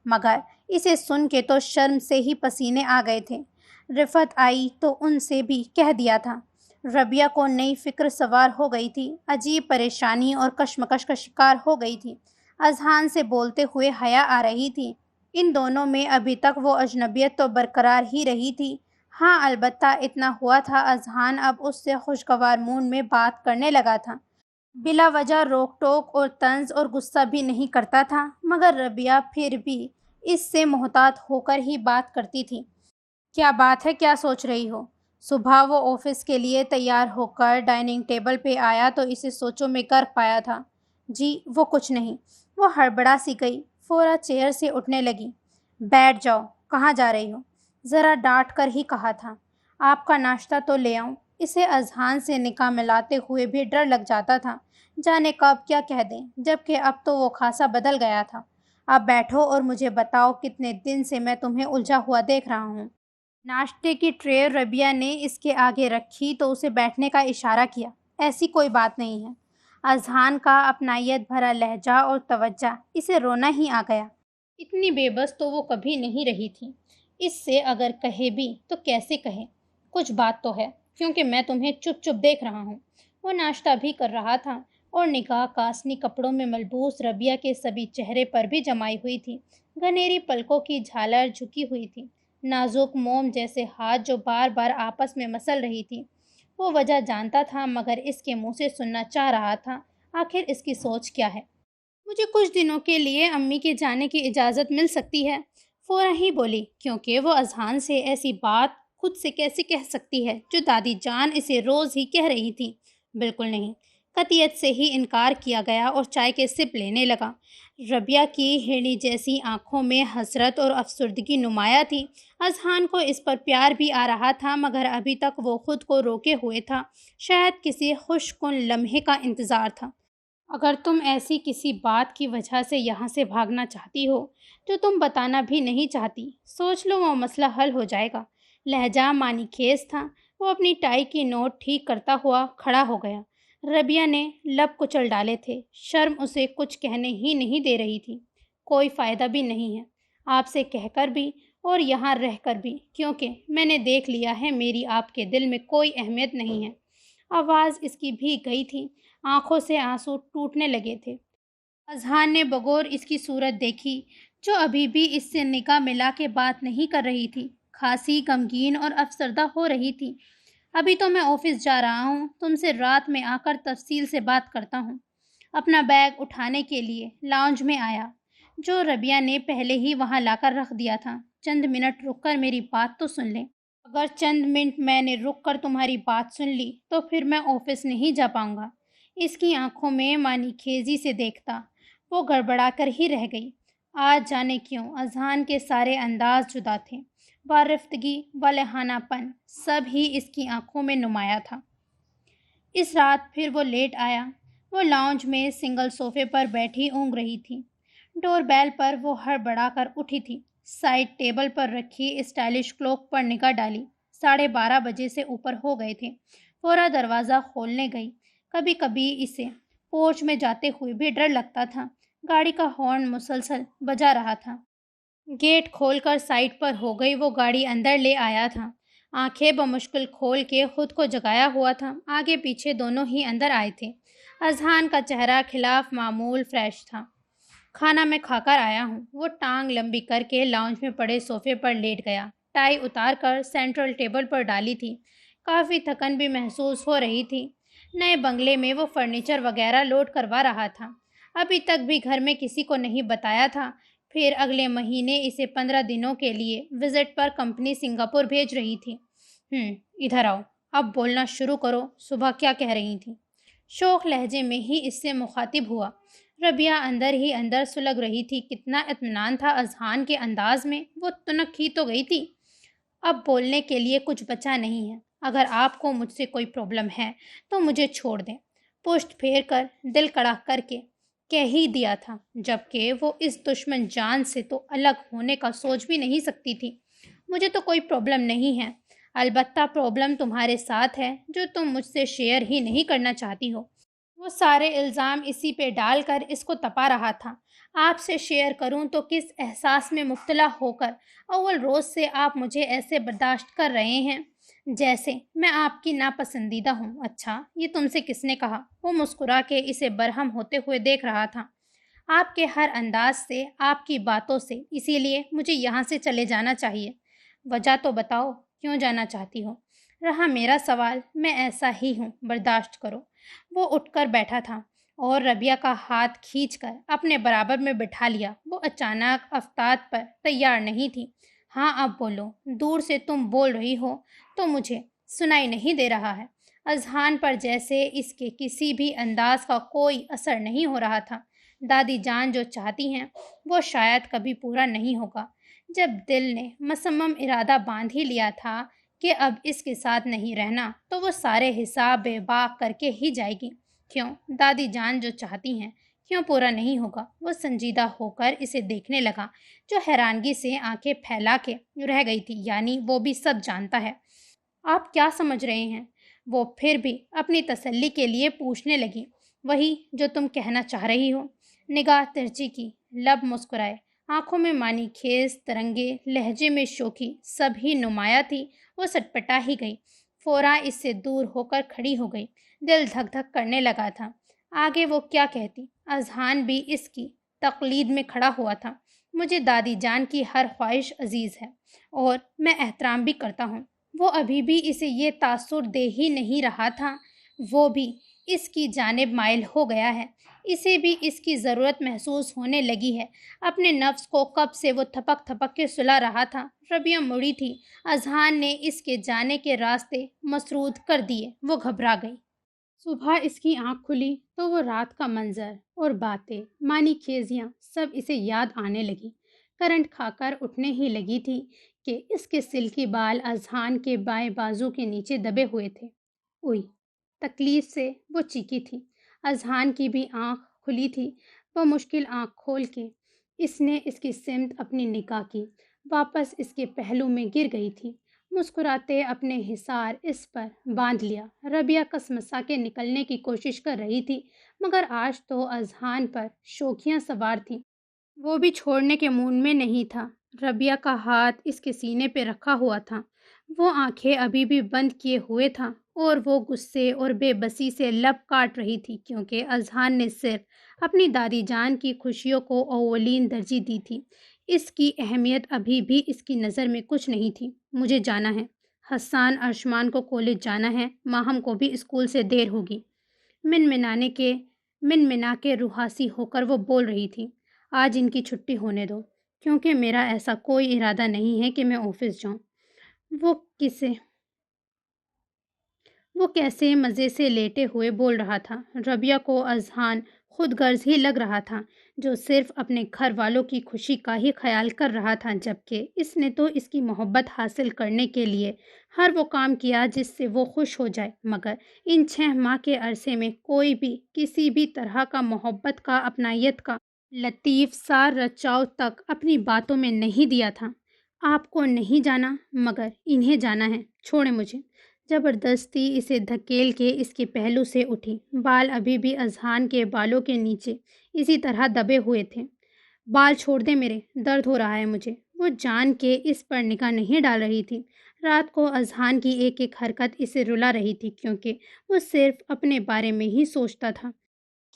مگر اسے سن کے تو شرم سے ہی پسینے آ گئے تھے۔ رفعت آئی تو ان سے بھی کہہ دیا تھا۔ ربیہ کو نئی فکر سوار ہو گئی تھی، عجیب پریشانی اور کشمکش کا شکار ہو گئی تھی۔ اذہان سے بولتے ہوئے حیا آ رہی تھی۔ ان دونوں میں ابھی تک وہ اجنبیت تو برقرار ہی رہی تھی۔ ہاں البتہ اتنا ہوا تھا، اذہان اب اس سے خوشگوار مون میں بات کرنے لگا تھا۔ بلا وجہ روک ٹوک اور طنز اور غصہ بھی نہیں کرتا تھا، مگر ربیہ پھر بھی اس سے محتاط ہو کر ہی بات کرتی تھی۔ کیا بات ہے، کیا سوچ رہی ہو؟ صبح وہ آفس کے لیے تیار ہو کر ڈائننگ ٹیبل پہ آیا تو اسے سوچوں میں غرق پایا تھا۔ جی وہ کچھ نہیں۔ وہ ہڑبڑا سی گئی، فوراً چیئر سے اٹھنے لگی۔ بیٹھ جاؤ، کہاں جا رہی ہو؟ ذرا ڈانٹ کر ہی کہا تھا۔ آپ کا ناشتہ تو لے آؤں؟ اسے اذہان سے نکاح ملاتے ہوئے بھی ڈر لگ جاتا تھا، جانے کب کیا کہہ دیں، جبکہ اب تو وہ خاصا بدل گیا تھا۔ آپ بیٹھو اور مجھے بتاؤ، کتنے دن سے میں تمہیں الجھا ہوا دیکھ رہا ہوں۔ ناشتے کی ٹرے ربیہ نے اس کے آگے رکھی تو اسے بیٹھنے کا اشارہ کیا۔ ایسی کوئی بات نہیں ہے۔ اذہان کا اپنائیت بھرا لہجہ اور توجہ، اسے رونا ہی آ گیا۔ اتنی بے بس تو وہ کبھی نہیں رہی تھی۔ اس سے اگر کہے بھی تو کیسے کہے؟ کچھ بات تو ہے، کیونکہ میں تمہیں چپ چپ دیکھ رہا ہوں۔ وہ ناشتہ بھی کر رہا تھا اور نگاہ کاسنی کپڑوں میں ملبوس ربیہ کے سبھی چہرے پر بھی جمائی ہوئی تھی۔ گھنیری پلکوں کی جھالر جھکی ہوئی تھی، نازک موم جیسے ہاتھ جو بار بار آپس میں مسل رہی تھی۔ وہ وجہ جانتا تھا مگر اس کے منہ سے سننا چاہ رہا تھا۔ آخر اس کی سوچ کیا ہے؟ مجھے کچھ دنوں کے لیے امی کے جانے کی اجازت مل سکتی ہے؟ فوراً ہی بولی، کیونکہ وہ اذہان سے ایسی بات خود سے کیسے کہہ سکتی ہے جو دادی جان اسے روز ہی کہہ رہی تھی۔ بالکل نہیں، قطعیت سے ہی انکار کیا گیا اور چائے کے سپ لینے لگا۔ ربیہ کی ہرنی جیسی آنکھوں میں حسرت اور افسردگی نمایاں تھی۔ اذہان کو اس پر پیار بھی آ رہا تھا، مگر ابھی تک وہ خود کو روکے ہوئے تھا۔ شاید کسی خوش کن لمحے کا انتظار تھا۔ اگر تم ایسی کسی بات کی وجہ سے یہاں سے بھاگنا چاہتی ہو جو تم بتانا بھی نہیں چاہتی، سوچ لو، وہ مسئلہ حل ہو جائے گا۔ لہجہ معنی خیز تھا۔ وہ اپنی ٹائی کی نوٹ ٹھیک کرتا ہوا کھڑا ہو گیا۔ ربیہ نے لب کچل ڈالے تھے۔ شرم اسے کچھ کہنے ہی نہیں دے رہی تھی۔ کوئی فائدہ بھی نہیں ہے، آپ سے کہہ کر بھی اور یہاں رہ کر بھی، کیونکہ میں نے دیکھ لیا ہے میری آپ کے دل میں کوئی اہمیت نہیں ہے۔ آواز اس کی بھیگ گئی تھی، آنکھوں سے آنسو ٹوٹنے لگے تھے۔ اذہان نے بغور اس کی صورت دیکھی، جو ابھی بھی اس سے نگاہ ملا کے بات نہیں کر رہی تھی، خاصی غمگین اور افسردہ ہو رہی تھی۔ ابھی تو میں آفس جا رہا ہوں، تم سے رات میں آ کر تفصیل سے بات کرتا ہوں۔ اپنا بیگ اٹھانے کے لیے لاؤنج میں آیا، جو ربیہ نے پہلے ہی وہاں لا کر رکھ دیا تھا۔ چند منٹ رک کر میری بات تو سن لیں۔ اگر چند منٹ میں نے رک کر تمہاری بات سن لی تو پھر میں آفس نہیں جا پاؤں گا۔ اس کی آنکھوں میں معنی خیزی سے دیکھتا وہ گڑبڑا کر ہی رہ گئی۔ آج جانے کیوں اذہان کے سارے انداز جدا تھے، وارفتگی و لہانہ پن سب ہی اس کی آنکھوں میں نمایاں تھا۔ اس رات پھر وہ لیٹ آیا۔ وہ لاؤنج میں سنگل صوفے پر بیٹھی اونگ رہی تھی۔ ڈور بیل پر وہ ہڑبڑا کر اٹھی تھی۔ سائڈ ٹیبل پر رکھی اسٹائلش کلوک پر نگاہ ڈالی۔ 12:30 بجے سے اوپر ہو گئے تھے۔ فورا دروازہ کھولنے گئی۔ کبھی کبھی اسے پورچ میں جاتے ہوئے بھی ڈر لگتا تھا۔ گاڑی کا ہارن مسلسل بجا رہا تھا۔ گیٹ کھول کر سائڈ پر ہو گئی۔ وہ گاڑی اندر لے آیا تھا۔ آنکھیں بمشکل کھول کے خود کو جگایا ہوا تھا۔ آگے پیچھے دونوں ہی اندر آئے تھے۔ اذہان کا چہرہ خلاف معمول فریش تھا۔ کھانا میں کھا کر آیا ہوں۔ وہ ٹانگ لمبی کر کے لاؤنج میں پڑے صوفے پر لیٹ گیا۔ ٹائی اتار کر سینٹرل ٹیبل پر ڈالی تھی۔ کافی تھکن بھی محسوس ہو رہی تھی۔ نئے بنگلے میں وہ فرنیچر وغیرہ لوڈ کروا رہا تھا۔ ابھی تک بھی گھر میں کسی کو نہیں بتایا تھا۔ پھر اگلے مہینے اسے 15 دنوں کے لیے وزٹ پر کمپنی سنگاپور بھیج رہی تھی۔ ادھر آؤ، اب بولنا شروع کرو، صبح کیا کہہ رہی تھی؟ شوخ لہجے میں ہی اس سے مخاطب ہوا۔ ربیہ اندر ہی اندر سلگ رہی تھی۔ کتنا اطمینان تھا اذہان کے انداز میں۔ وہ تنک ہی تو گئی تھی۔ اب بولنے کے لیے کچھ بچا نہیں ہے۔ اگر آپ کو مجھ سے کوئی پرابلم ہے تو مجھے چھوڑ دیں۔ پشت پھیر کر دل کڑا کر کے کہہ ہی دیا تھا، جبکہ وہ اس دشمن جان سے تو الگ ہونے کا سوچ بھی نہیں سکتی تھی۔ مجھے تو کوئی پرابلم نہیں ہے، البتہ پرابلم تمہارے ساتھ ہے جو تم مجھ سے شیئر ہی نہیں کرنا چاہتی ہو۔ وہ سارے الزام اسی پہ ڈال کر اس کو تپا رہا تھا۔ آپ سے شیئر کروں تو کس احساس میں مبتلا ہو کر اول روز سے آپ مجھے ایسے برداشت کر رہے ہیں جیسے میں آپ کی ناپسندیدہ ہوں۔ اچھا، یہ تم سے کس نے کہا؟ وہ مسکرا کے اسے برہم ہوتے ہوئے دیکھ رہا تھا۔ آپ کے ہر انداز سے، آپ کی باتوں سے، اسی لیے مجھے یہاں سے چلے جانا چاہیے۔ وجہ تو بتاؤ، کیوں جانا چاہتی ہو؟ رہا میرا سوال، میں ایسا ہی ہوں، برداشت کرو۔ وہ اٹھ کر بیٹھا تھا اور ربیہ کا ہاتھ کھینچ کر اپنے برابر میں بٹھا لیا۔ وہ اچانک افتاد پر تیار نہیں تھی۔ ہاں، اب بولو۔ دور سے تم بول رہی ہو تو مجھے سنائی نہیں دے رہا ہے۔ اذہان پر جیسے اس کے کسی بھی انداز کا کوئی اثر نہیں ہو رہا تھا۔ دادی جان جو چاہتی ہیں وہ شاید کبھی پورا نہیں ہوگا۔ جب دل نے مصمم ارادہ باندھ ہی لیا تھا کہ اب اس کے ساتھ نہیں رہنا تو وہ سارے حساب بے باک کر کے ہی جائے گی۔ کیوں دادی جان جو چاہتی ہیں کیوں پورا نہیں ہوگا؟ وہ سنجیدہ ہو کر اسے دیکھنے لگا، جو حیرانگی سے آنکھیں پھیلا کے رہ گئی تھی۔ یعنی وہ بھی سب جانتا ہے؟ آپ کیا سمجھ رہے ہیں؟ وہ پھر بھی اپنی تسلی کے لیے پوچھنے لگی۔ وہی جو تم کہنا چاہ رہی ہو۔ نگاہ ترچھی کی، لب مسکرائے، آنکھوں میں معنی خیز ترنگے، لہجے میں شوخی سب ہی نمایاں تھی۔ وہ سٹپٹا ہی گئی، فوراً اس سے دور ہو کر کھڑی ہو گئی۔ دل دھک دھک کرنے لگا تھا۔ آگے وہ کیا کہتی؟ اذہان بھی اس کی تقلید میں کھڑا ہوا تھا۔ مجھے دادی جان کی ہر خواہش عزیز ہے اور میں احترام بھی کرتا ہوں۔ وہ ابھی بھی اسے یہ تاثر دے ہی نہیں رہا تھا، وہ بھی اس کی جانب مائل ہو گیا ہے۔ اسے بھی اس کی ضرورت محسوس ہونے لگی ہے۔ اپنے نفس کو کب سے وہ تھپک تھپک کے سلا رہا تھا۔ ربیہ مڑی تھی۔ اذہان نے اس کے جانے کے راستے مسدود کر دیے۔ وہ گھبرا گئی۔ صبح اس کی آنکھ کھلی تو وہ رات کا منظر اور باتیں مانی کھیزیاں سب اسے یاد آنے لگی۔ کرنٹ کھا کر اٹھنے ہی لگی تھی کہ اس کے سلکی بال اذہان کے بائیں بازو کے نیچے دبے ہوئے تھے۔ اوئی! تکلیف سے وہ چیخی تھی۔ اذہان کی بھی آنکھ کھلی تھی۔ وہ مشکل آنکھ کھول کے اس نے اس کی سمت اپنی نگاہ کی، واپس اس کے پہلو میں گر گئی تھی۔ مسکراتے اپنے حصار اس پر باندھ لیا۔ ربیہ کسمسا کے نکلنے کی کوشش کر رہی تھی، مگر آج تو اذہان پر شوخیاں سوار تھیں۔ وہ بھی چھوڑنے کے موڈ میں نہیں تھا۔ ربیہ کا ہاتھ اس کے سینے پہ رکھا ہوا تھا۔ وہ آنکھیں ابھی بھی بند کیے ہوئے تھا اور وہ غصے اور بے بسی سے لب کاٹ رہی تھی کیونکہ اذہان نے صرف اپنی دادی جان کی خوشیوں کو اولین ترجیح دی تھی۔ اس کی اہمیت ابھی بھی اس کی نظر میں کچھ نہیں تھی۔ مجھے جانا ہے۔ حسان ارشمان کو کالج جانا ہے، ماہم کو بھی اسکول سے دیر ہوگی۔ منا کے روحاسی ہو کر وہ بول رہی تھی، آج ان کی چھٹی ہونے دو کیونکہ میرا ایسا کوئی ارادہ نہیں ہے کہ میں آفس جاؤں۔ وہ کیسے مزے سے لیٹے ہوئے بول رہا تھا۔ ربیہ کو اذہان خود غرض ہی لگ رہا تھا جو صرف اپنے گھر والوں کی خوشی کا ہی خیال کر رہا تھا، جبکہ اس نے تو اس کی محبت حاصل کرنے کے لیے ہر وہ کام کیا جس سے وہ خوش ہو جائے، مگر ان 6 ماہ کے عرصے میں کوئی بھی کسی بھی طرح کا محبت کا، اپنائیت کا لطیف سا رچاؤ تک اپنی باتوں میں نہیں دیا تھا۔ آپ کو نہیں جانا مگر انہیں جانا ہے، چھوڑیں مجھے۔ زبردستی اسے دھکیل کے اس کے پہلو سے اٹھی۔ بال ابھی بھی اذہان کے بالوں کے نیچے اسی طرح دبے ہوئے تھے۔ بال چھوڑ دیں میرے، درد ہو رہا ہے مجھے۔ وہ جان کے اس پر نگاہ نہیں ڈال رہی تھی۔ رات کو اذہان کی ایک ایک حرکت اسے رلا رہی تھی کیونکہ وہ صرف اپنے بارے میں ہی سوچتا تھا۔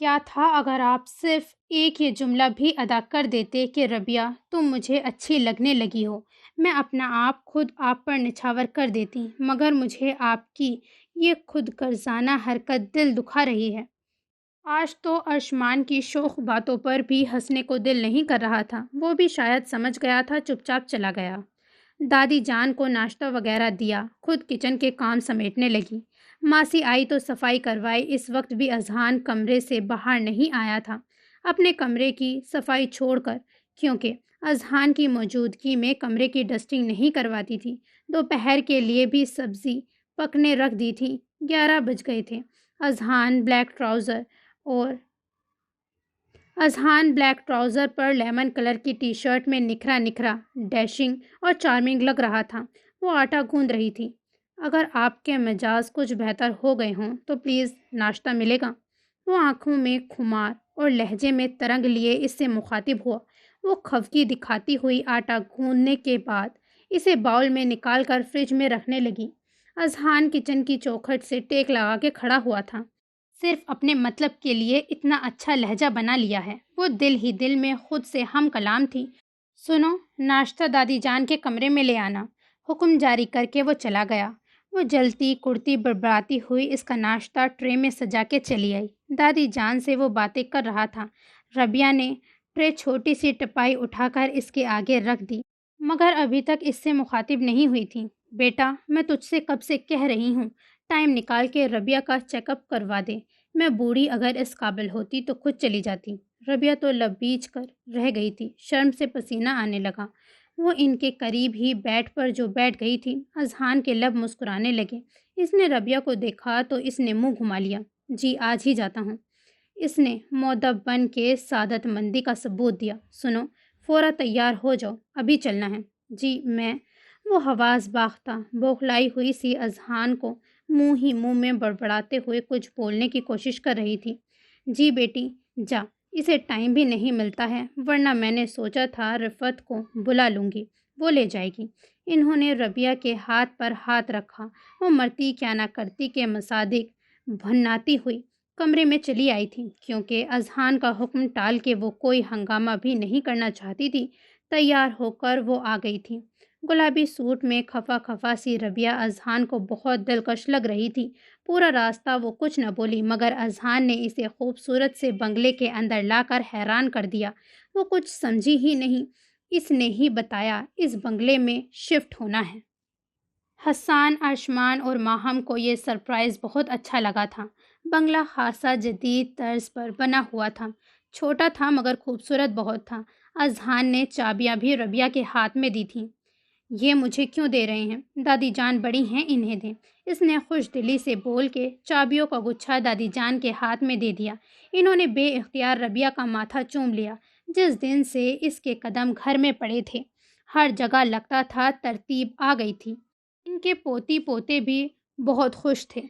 کیا تھا اگر آپ صرف ایک یہ جملہ بھی ادا کر دیتے کہ ربیہ تم مجھے اچھی لگنے لگی ہو، میں اپنا آپ خود آپ پر نچھاور کر دیتی، مگر مجھے آپ کی یہ خود غرضانہ حرکت دل دکھا رہی ہے۔ آج تو ارشمان کی شوخ باتوں پر بھی ہنسنے کو دل نہیں کر رہا تھا۔ وہ بھی شاید سمجھ گیا تھا، چپ چاپ چلا گیا۔ دادی جان کو ناشتہ وغیرہ دیا، خود کچن کے کام سمیٹنے لگی۔ ماسی آئی تو صفائی کروائی۔ اس وقت بھی اذہان کمرے سے باہر نہیں آیا تھا اپنے کمرے کی صفائی چھوڑ کر، کیونکہ اذہان کی موجودگی میں کمرے کی ڈسٹنگ نہیں کرواتی تھی۔ دوپہر کے لیے بھی سبزی پکنے رکھ دی تھی۔ 11 بج گئے تھے۔ اذہان بلیک ٹراؤزر پر لیمن کلر کی ٹی شرٹ میں نکھرا نکھرا، ڈیشنگ اور چارمنگ لگ رہا تھا۔ وہ آٹا گوندھ رہی تھی۔ اگر آپ کے مزاج کچھ بہتر ہو گئے ہوں تو پلیز ناشتہ ملے گا۔ وہ آنکھوں میں خمار اور لہجے میں ترنگ لیے اس سے مخاطب ہوا۔ وہ خفگی دکھاتی ہوئی آٹا گوندھنے کے بعد اسے باؤل میں نکال کر فریج میں رکھنے لگی۔ اذہان کچن کی چوکھٹ سے ٹیک لگا کے کھڑا ہوا تھا۔ صرف اپنے مطلب کے لیے اتنا اچھا لہجہ بنا لیا ہے۔ وہ دل ہی دل میں خود سے ہم کلام تھی۔ سنو، ناشتہ دادی جان کے کمرے میں لے آنا، حکم جاری کر کے وہ چلا گیا۔ وہ جلتی کرتی بڑبڑاتی ہوئی اس کا ناشتہ ٹرے میں سجا کے چلی آئی۔ دادی جان سے وہ باتیں کر رہا تھا۔ ربیہ نے ٹرے چھوٹی سی ٹپائی اٹھا کر اس کے آگے رکھ دی، مگر ابھی تک اس سے مخاطب نہیں ہوئی تھی۔ بیٹا، میں تجھ سے کب سے کہہ رہی ہوں ٹائم نکال کے ربیہ کا چیک اپ کروا دے۔ میں بوڑھی اگر اس قابل ہوتی تو خود چلی جاتی۔ ربیہ تو لب بیچ کر رہ گئی تھی، شرم سے پسینہ آنے لگا۔ وہ ان کے قریب ہی بیڈ پر جو بیٹھ گئی تھی، اذہان کے لب مسکرانے لگے۔ اس نے ربیہ کو دیکھا تو اس نے منہ گھما لیا۔ جی آج ہی جاتا ہوں۔ اس نے مؤدب بن کے سعادت مندی کا ثبوت دیا۔ سنو، فورا تیار ہو جاؤ، ابھی چلنا ہے۔ جی میں وہ حواس باختہ بوکھلائی ہوئی سی اذہان کو منہ ہی منہ میں بڑبڑاتے ہوئے کچھ بولنے کی کوشش کر رہی تھی۔ جی بیٹی جا، اسے ٹائم بھی نہیں ملتا ہے، ورنہ میں نے سوچا تھا رفعت کو بلا لوں گی، وہ لے جائے گی۔ انہوں نے ربیہ کے ہاتھ پر ہاتھ رکھا۔ وہ مرتی کیا نہ کرتی کے مصادق بھناتی ہوئی کمرے میں چلی آئی تھی کیونکہ اذہان کا حکم ٹال کے وہ کوئی ہنگامہ بھی نہیں کرنا چاہتی تھی۔ تیار ہو کر وہ آ گئی تھی۔ گلابی سوٹ میں خفا خفا سی ربیہ اذہان کو بہت دلکش لگ رہی تھی۔ پورا راستہ وہ کچھ نہ بولی، مگر اذہان نے اسے خوبصورت سے بنگلے کے اندر لا کر حیران کر دیا۔ وہ کچھ سمجھی ہی نہیں۔ اس نے ہی بتایا اس بنگلے میں شفٹ ہونا ہے۔ حسان، ارشمان اور ماہم کو یہ سرپرائز بہت اچھا لگا تھا۔ بنگلہ خاصا جدید طرز پر بنا ہوا تھا، چھوٹا تھا مگر خوبصورت بہت تھا۔ اذہان نے چابیاں بھی ربیہ کے ہاتھ میں دی تھیں۔ یہ مجھے کیوں دے رہے ہیں؟ دادی جان بڑی ہیں، انہیں دیں۔ اس نے خوش دلی سے بول کے چابیوں کا گچھا دادی جان کے ہاتھ میں دے دیا۔ انہوں نے بے اختیار ربیہ کا ماتھا چوم لیا۔ جس دن سے اس کے قدم گھر میں پڑے تھے، ہر جگہ لگتا تھا ترتیب آ گئی تھی۔ ان کے پوتی پوتے بھی بہت خوش تھے۔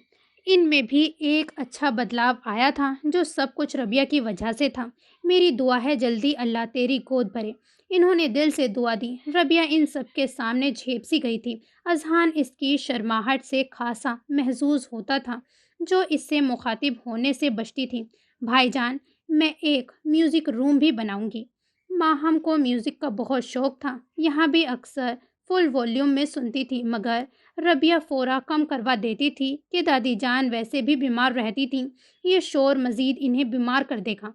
ان میں بھی ایک اچھا بدلاؤ آیا تھا جو سب کچھ ربیہ کی وجہ سے تھا۔ میری دعا ہے جلدی اللہ تیری گود بھرے۔ انہوں نے دل سے دعا دی۔ ربیہ ان سب کے سامنے جھیپ سی گئی تھی۔ اذہان اس کی شرماہٹ سے خاصا محظوظ ہوتا تھا جو اس سے مخاطب ہونے سے بچتی تھی۔ بھائی جان، میں ایک میوزک روم بھی بناؤں گی۔ ماہم کو میوزک کا بہت شوق تھا، یہاں بھی اکثر فل والیوم میں سنتی تھی، مگر ربیہ فورا کم کروا دیتی تھی کہ دادی جان ویسے بھی بیمار رہتی تھیں، یہ شور مزید انہیں بیمار کر دے گا۔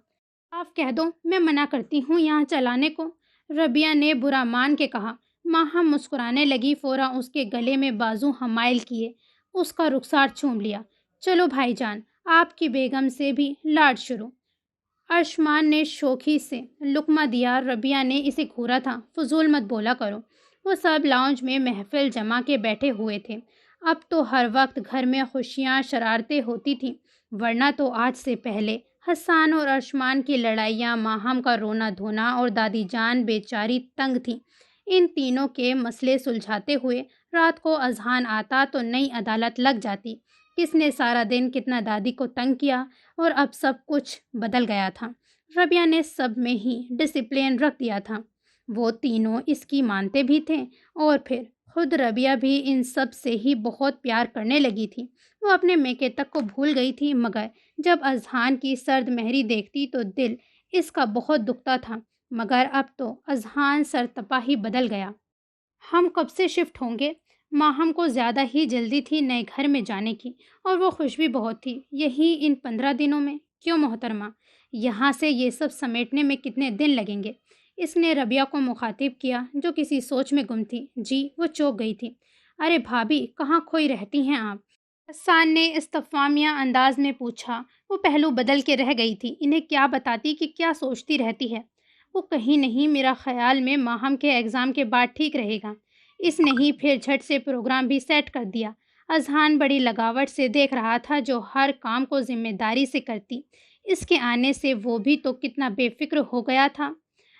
آپ کہہ دو میں منع کرتی ہوں یہاں چلانے کو، ربیہ نے برا مان کے کہا۔ ماہم مسکرانے لگی، فورا اس کے گلے میں بازو حمائل کیے، اس کا رخسار چوم لیا۔ چلو بھائی جان، آپ کی بیگم سے بھی لاڈ شروع۔ ارشمان نے شوخی سے لقمہ دیا۔ ربیہ نے اسے گھورا تھا، فضول مت بولا کرو۔ وہ سب لاؤنج میں محفل جما کے بیٹھے ہوئے تھے۔ اب تو ہر وقت گھر میں خوشیاں شرارتیں ہوتی تھیں، ورنہ تو آج سے پہلے حسان اور ارشمان کی لڑائیاں، ماہم کا رونا دھونا اور دادی جان بیچاری تنگ تھیں۔ ان تینوں کے مسئلے سلجھاتے ہوئے رات کو اذہان آتا تو نئی عدالت لگ جاتی، کس نے سارا دن کتنا دادی کو تنگ کیا، اور اب سب کچھ بدل گیا تھا۔ ربیہ نے سب میں ہی ڈسپلن رکھ دیا تھا، وہ تینوں اس کی مانتے بھی تھے، اور پھر خود ربیہ بھی ان سب سے ہی بہت پیار کرنے لگی تھی۔ وہ اپنے میکے تک کو بھول گئی تھی، مگر جب اذہان کی سرد مہری دیکھتی تو دل اس کا بہت دکھتا تھا۔ مگر اب تو اذہان سرتپا ہی بدل گیا۔ ہم کب سے شفٹ ہوں گے؟ ماہم کو زیادہ ہی جلدی تھی نئے گھر میں جانے کی، اور وہ خوش بھی بہت تھی۔ یہی ان 15 دنوں میں؟ کیوں محترمہ، یہاں سے یہ سب سمیٹنے میں کتنے دن لگیں گے؟ اس نے ربیہ کو مخاطب کیا جو کسی سوچ میں گم تھی۔ جی، وہ چوک گئی تھی۔ ارے بھابھی، کہاں کھوئی رہتی ہیں آپ؟ حسان نے استفہامیہ انداز میں پوچھا۔ وہ پہلو بدل کے رہ گئی تھی، انہیں کیا بتاتی کہ کیا سوچتی رہتی ہے۔ وہ کہیں نہیں، میرا خیال میں ماہم کے ایگزام کے بعد ٹھیک رہے گا۔ اس نے ہی پھر جھٹ سے پروگرام بھی سیٹ کر دیا۔ اذہان بڑی لگاوٹ سے دیکھ رہا تھا جو ہر کام کو ذمہ داری سے کرتی۔ اس کے آنے سے وہ بھی تو کتنا بے فکر ہو گیا تھا۔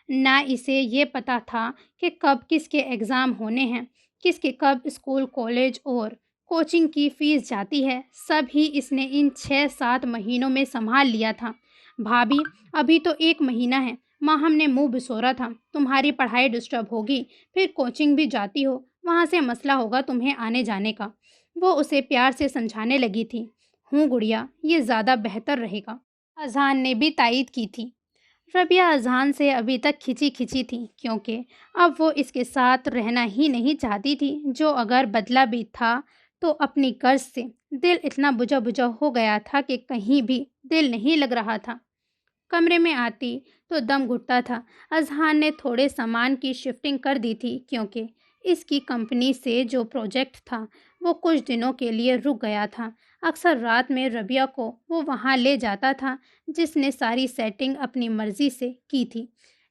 نہ اسے یہ پتہ تھا کہ کب کس کے ایگزام ہونے ہیں، کس کے کب اسکول، کالج اور کوچنگ کی فیس جاتی ہے، سب ہی اس نے ان 6-7 مہینوں میں سنبھال لیا تھا۔ بھابھی، ابھی تو 1 مہینہ ہے، ماہم نے منہ بسورا تھا۔ تمہاری پڑھائی ڈسٹرب ہوگی، پھر کوچنگ بھی جاتی ہو، وہاں سے مسئلہ ہوگا تمہیں آنے جانے کا۔ وہ اسے پیار سے سمجھانے لگی تھی۔ ہوں گڑیا، یہ زیادہ بہتر رہے گا، اذہان نے بھی تائید کی تھی۔ ربیہ اذہان سے ابھی تک کھچی کھچی تھی، کیونکہ اب وہ اس کے ساتھ رہنا ہی نہیں چاہتی تھی، جو اگر بدلا بھی تھا تو اپنی غرض سے۔ دل اتنا بجھا بجھا ہو گیا تھا کہ کہیں بھی دل نہیں لگ رہا تھا۔ کمرے میں آتی تو دم گھٹتا تھا۔ اذہان نے تھوڑے سامان کی شفٹنگ کر دی تھی، کیونکہ اس کی کمپنی سے جو پروجیکٹ تھا وہ کچھ دنوں کے لیے رک گیا تھا۔ اکثر رات میں ربیہ کو وہ وہاں لے جاتا تھا، جس نے ساری سیٹنگ اپنی مرضی سے کی تھی۔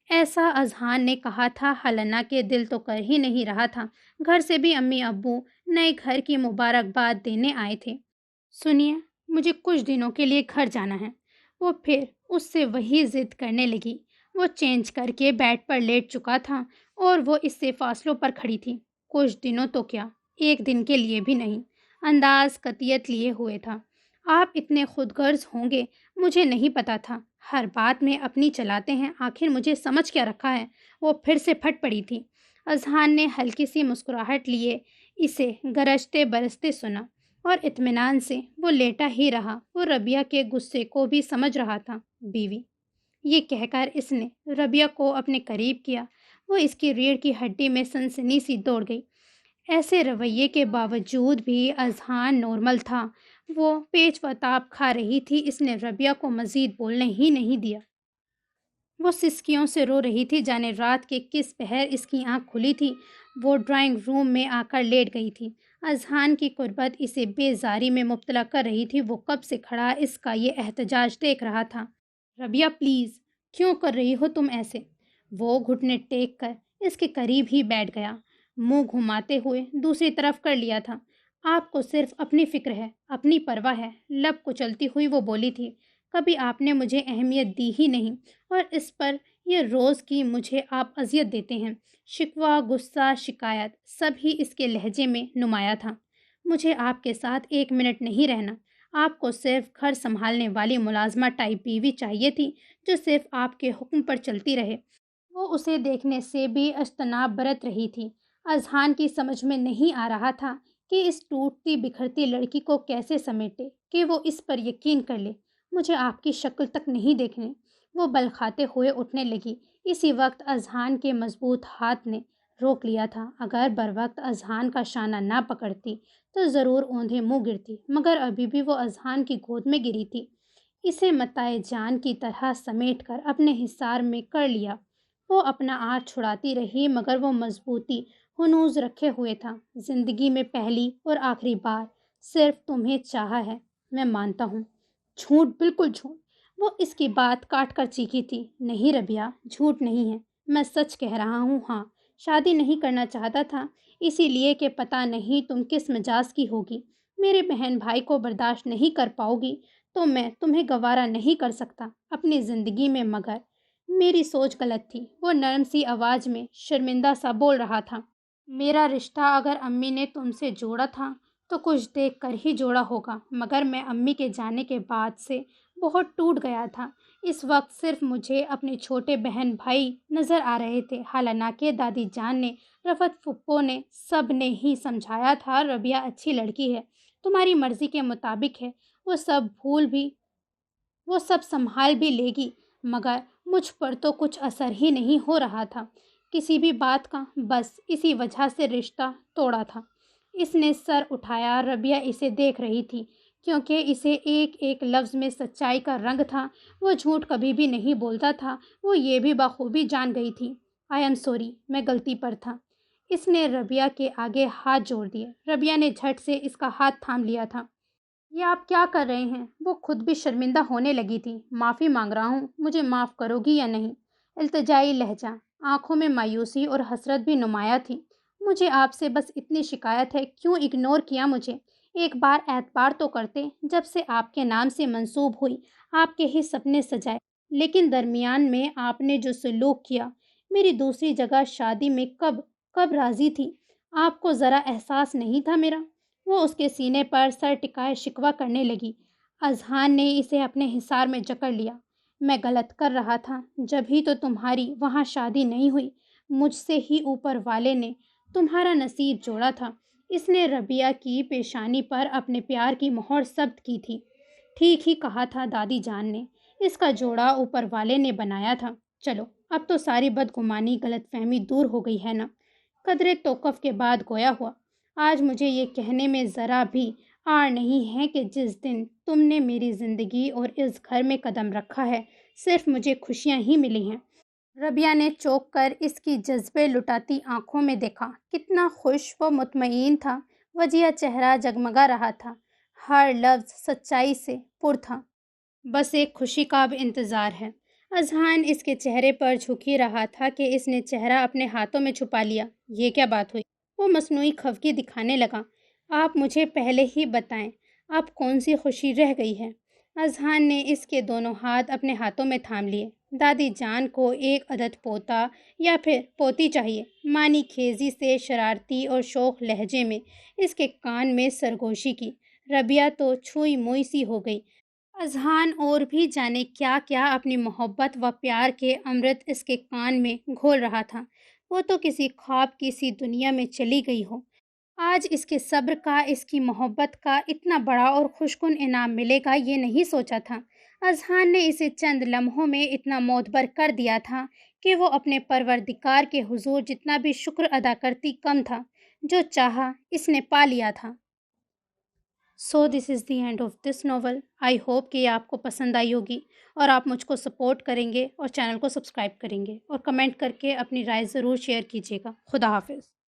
ایسا اذہان نے کہا تھا، حالانکہ دل تو کر ہی نہیں رہا تھا۔ گھر سے بھی امی ابو نئے گھر کی مبارکباد دینے آئے تھے۔ سنیے، مجھے کچھ دنوں کے لیے گھر جانا ہے۔ وہ پھر اس سے وہی ضد کرنے لگی۔ وہ چینج کر کے بیڈ پر لیٹ چکا تھا اور وہ اس سے فاصلوں پر کھڑی تھی۔ کچھ دنوں تو کیا، 1 دن کے لیے بھی نہیں، انداز قطعیت لیے ہوئے تھا۔ آپ اتنے خود غرض ہوں گے مجھے نہیں پتا تھا، ہر بات میں اپنی چلاتے ہیں، آخر مجھے سمجھ کیا رکھا ہے؟ وہ پھر سے پھٹ پڑی تھی۔ اذہان نے ہلکی سی مسکراہٹ لیے اسے گرجتے برستے سنا، اور اطمینان سے وہ لیٹا ہی رہا۔ وہ ربیہ کے غصے کو بھی سمجھ رہا تھا۔ بیوی، یہ کہہ کر اس نے ربیہ کو اپنے قریب کیا۔ وہ اس کی ریڑھ کی ہڈی میں سنسنی سی دوڑ گئی۔ ایسے رویے کے باوجود بھی اذہان نارمل تھا۔ وہ پیچ و تاب کھا رہی تھی۔ اس نے ربیہ کو مزید بولنے ہی نہیں دیا۔ وہ سسکیوں سے رو رہی تھی، جانے رات کے کس پہر اس کی آنکھ کھلی تھی۔ وہ ڈرائنگ روم میں آ کر لیٹ گئی تھی۔ اذہان کی قربت اسے بیزاری میں مبتلا کر رہی تھی۔ وہ کب سے کھڑا اس کا یہ احتجاج دیکھ رہا تھا۔ ربیہ پلیز، کیوں کر رہی ہو تم ایسے؟ وہ گھٹنے ٹیک کر اس کے قریب ہی بیٹھ گیا، منہ گھماتے ہوئے دوسری طرف کر لیا تھا۔ آپ کو صرف اپنی فکر ہے، اپنی پرواہ ہے، لب کچلتی ہوئی وہ بولی تھی۔ کبھی آپ نے مجھے اہمیت دی ہی نہیں، اور اس پر یہ روز کی مجھے آپ اذیت دیتے ہیں۔ شکوہ، غصہ، شکایت سب ہی اس کے لہجے میں نمایاں تھا۔ مجھے آپ کے ساتھ 1 منٹ نہیں رہنا۔ آپ کو صرف گھر سنبھالنے والی ملازمہ ٹائپ بیوی چاہیے تھی جو صرف آپ کے حکم پر چلتی رہے۔ وہ اسے دیکھنے سے بھی اجتناب برت رہی تھی۔ اذہان کی سمجھ میں نہیں آ رہا تھا کہ اس ٹوٹتی بکھرتی لڑکی کو کیسے سمیٹے کہ وہ اس پر یقین کر لے۔ مجھے آپ کی شکل تک نہیں دیکھنے۔ وہ بل کھاتے ہوئے اٹھنے لگی۔ اسی وقت اذہان کے مضبوط ہاتھ نے روک لیا تھا۔ اگر بروقت اذہان کا شانہ نہ پکڑتی تو ضرور اوندھے منہ گرتی، مگر ابھی بھی وہ اذہان کی گود میں گری تھی۔ اسے متاع جان کی طرح سمیٹ کر اپنے حصار میں کر لیا۔ وہ اپنا ہاتھ چھڑاتی رہی مگر وہ مضبوطی ہنوز رکھے ہوئے تھا۔ زندگی میں پہلی اور آخری بار صرف تمہیں چاہا ہے، میں مانتا ہوں۔ جھوٹ، بالکل جھوٹ۔ وہ اس کی بات کاٹ کر چیخی تھی۔ نہیں ربیہ، جھوٹ نہیں ہے، میں سچ کہہ رہا ہوں۔ ہاں، شادی نہیں کرنا چاہتا تھا، اسی لیے کہ پتہ نہیں تم کس مزاج کی ہوگی، میرے بہن بھائی کو برداشت نہیں کر پاؤ گی تو میں تمہیں گوارا نہیں کر سکتا اپنی زندگی میں، مگر میری سوچ غلط تھی۔ وہ نرم سی آواز میں شرمندہ سا بول رہا تھا۔ میرا رشتہ اگر امی نے تم سے جوڑا تھا تو کچھ دیکھ کر ہی جوڑا ہوگا، مگر میں امی کے جانے کے بعد سے بہت ٹوٹ گیا تھا۔ اس وقت صرف مجھے اپنے چھوٹے بہن بھائی نظر آ رہے تھے، حالانکہ دادی جان نے، رفت پھپھو نے، سب نے ہی سمجھایا تھا ربیہ اچھی لڑکی ہے، تمہاری مرضی کے مطابق ہے، وہ سب سنبھال بھی لے گی، مگر مجھ پر تو کچھ اثر ہی نہیں ہو رہا تھا کسی بھی بات کا۔ بس اسی وجہ سے رشتہ توڑا تھا۔ اس نے سر اٹھایا۔ ربیہ اسے دیکھ رہی تھی کیونکہ اسے ایک ایک لفظ میں سچائی کا رنگ تھا۔ وہ جھوٹ کبھی بھی نہیں بولتا تھا، وہ یہ بھی بخوبی جان گئی تھی۔ آئی ایم سوری، میں غلطی پر تھا۔ اس نے ربیہ کے آگے ہاتھ جوڑ دیے۔ ربیہ نے جھٹ سے اس کا ہاتھ تھام لیا تھا۔ یہ آپ کیا کر رہے ہیں؟ وہ خود بھی شرمندہ ہونے لگی تھی۔ معافی مانگ رہا ہوں، مجھے معاف کرو گی یا نہیں؟ التجائی لہجہ، آنکھوں میں مایوسی اور حسرت بھی نمایاں تھی۔ مجھے آپ سے بس اتنی شکایت ہے، کیوں اگنور کیا مجھے؟ ایک بار اعتبار تو کرتے۔ جب سے آپ کے نام سے منسوب ہوئی، آپ کے ہی سپنے سجائے، لیکن درمیان میں آپ نے جو سلوک کیا، میری دوسری جگہ شادی میں کب راضی تھی؟ آپ کو ذرا احساس نہیں تھا میرا؟ وہ اس کے سینے پر سر ٹکائے شکوہ کرنے لگی۔ اذہان نے اسے اپنے حصار میں جکڑ لیا۔ میں غلط کر رہا تھا، جب ہی تو تمہاری وہاں شادی نہیں ہوئی، مجھ سے ہی اوپر والے نے تمہارا نصیب جوڑا تھا۔ اس نے ربیہ کی پیشانی پر اپنے پیار کی مہر ثبت کی تھی۔ ٹھیک ہی کہا تھا دادی جان نے، اس کا جوڑا اوپر والے نے بنایا تھا۔ چلو، اب تو ساری بدگمانی، غلط فہمی دور ہو گئی ہے نا؟ قدرے توقف کے بعد گویا ہوا۔ آج مجھے یہ کہنے میں ذرا بھی آر نہیں ہے کہ جس دن تم نے میری زندگی اور اس گھر میں قدم رکھا ہے، صرف مجھے خوشیاں ہی ملی ہیں۔ ربیہ نے چونک کر اس کی جذبے لٹاتی آنکھوں میں دیکھا۔ کتنا خوش و مطمئن تھا، وجیہ چہرہ جگمگا رہا تھا، ہر لفظ سچائی سے پر تھا۔ بس ایک خوشی کا اب انتظار ہے۔ اذہان اس کے چہرے پر جھک ہی رہا تھا کہ اس نے چہرہ اپنے ہاتھوں میں چھپا لیا۔ یہ کیا بات ہوئی؟ وہ مصنوعی خفگی دکھانے لگا۔ آپ مجھے پہلے ہی بتائیں، اب کون سی خوشی رہ گئی ہے؟ اذہان نے اس کے دونوں ہاتھ اپنے ہاتھوں میں تھام لیے۔ دادی جان کو ایک عدد پوتا یا پھر پوتی چاہیے، مانی خیزی سے شرارتی اور شوخ لہجے میں اس کے کان میں سرگوشی کی۔ ربیہ تو چھوئی موئی سی ہو گئی۔ اذہان اور بھی جانے کیا کیا اپنی محبت و پیار کے امرت اس کے کان میں گھول رہا تھا۔ وہ تو کسی خواب کی سی دنیا میں چلی گئی ہو۔ آج اس کے صبر کا، اس کی محبت کا اتنا بڑا اور خوشگن انعام ملے گا، یہ نہیں سوچا تھا۔ اذہان نے اسے چند لمحوں میں اتنا معتبر کر دیا تھا کہ وہ اپنے پروردگار کے حضور جتنا بھی شکر ادا کرتی کم تھا۔ جو چاہا اس نے پا لیا تھا۔ So this is the end of this novel. I hope کہ یہ آپ کو پسند آئی ہوگی اور آپ مجھ کو سپورٹ کریں گے اور چینل کو سبسکرائب کریں گے اور کمنٹ کر کے اپنی رائے ضرور شیئر کیجیے گا۔ خدا حافظ۔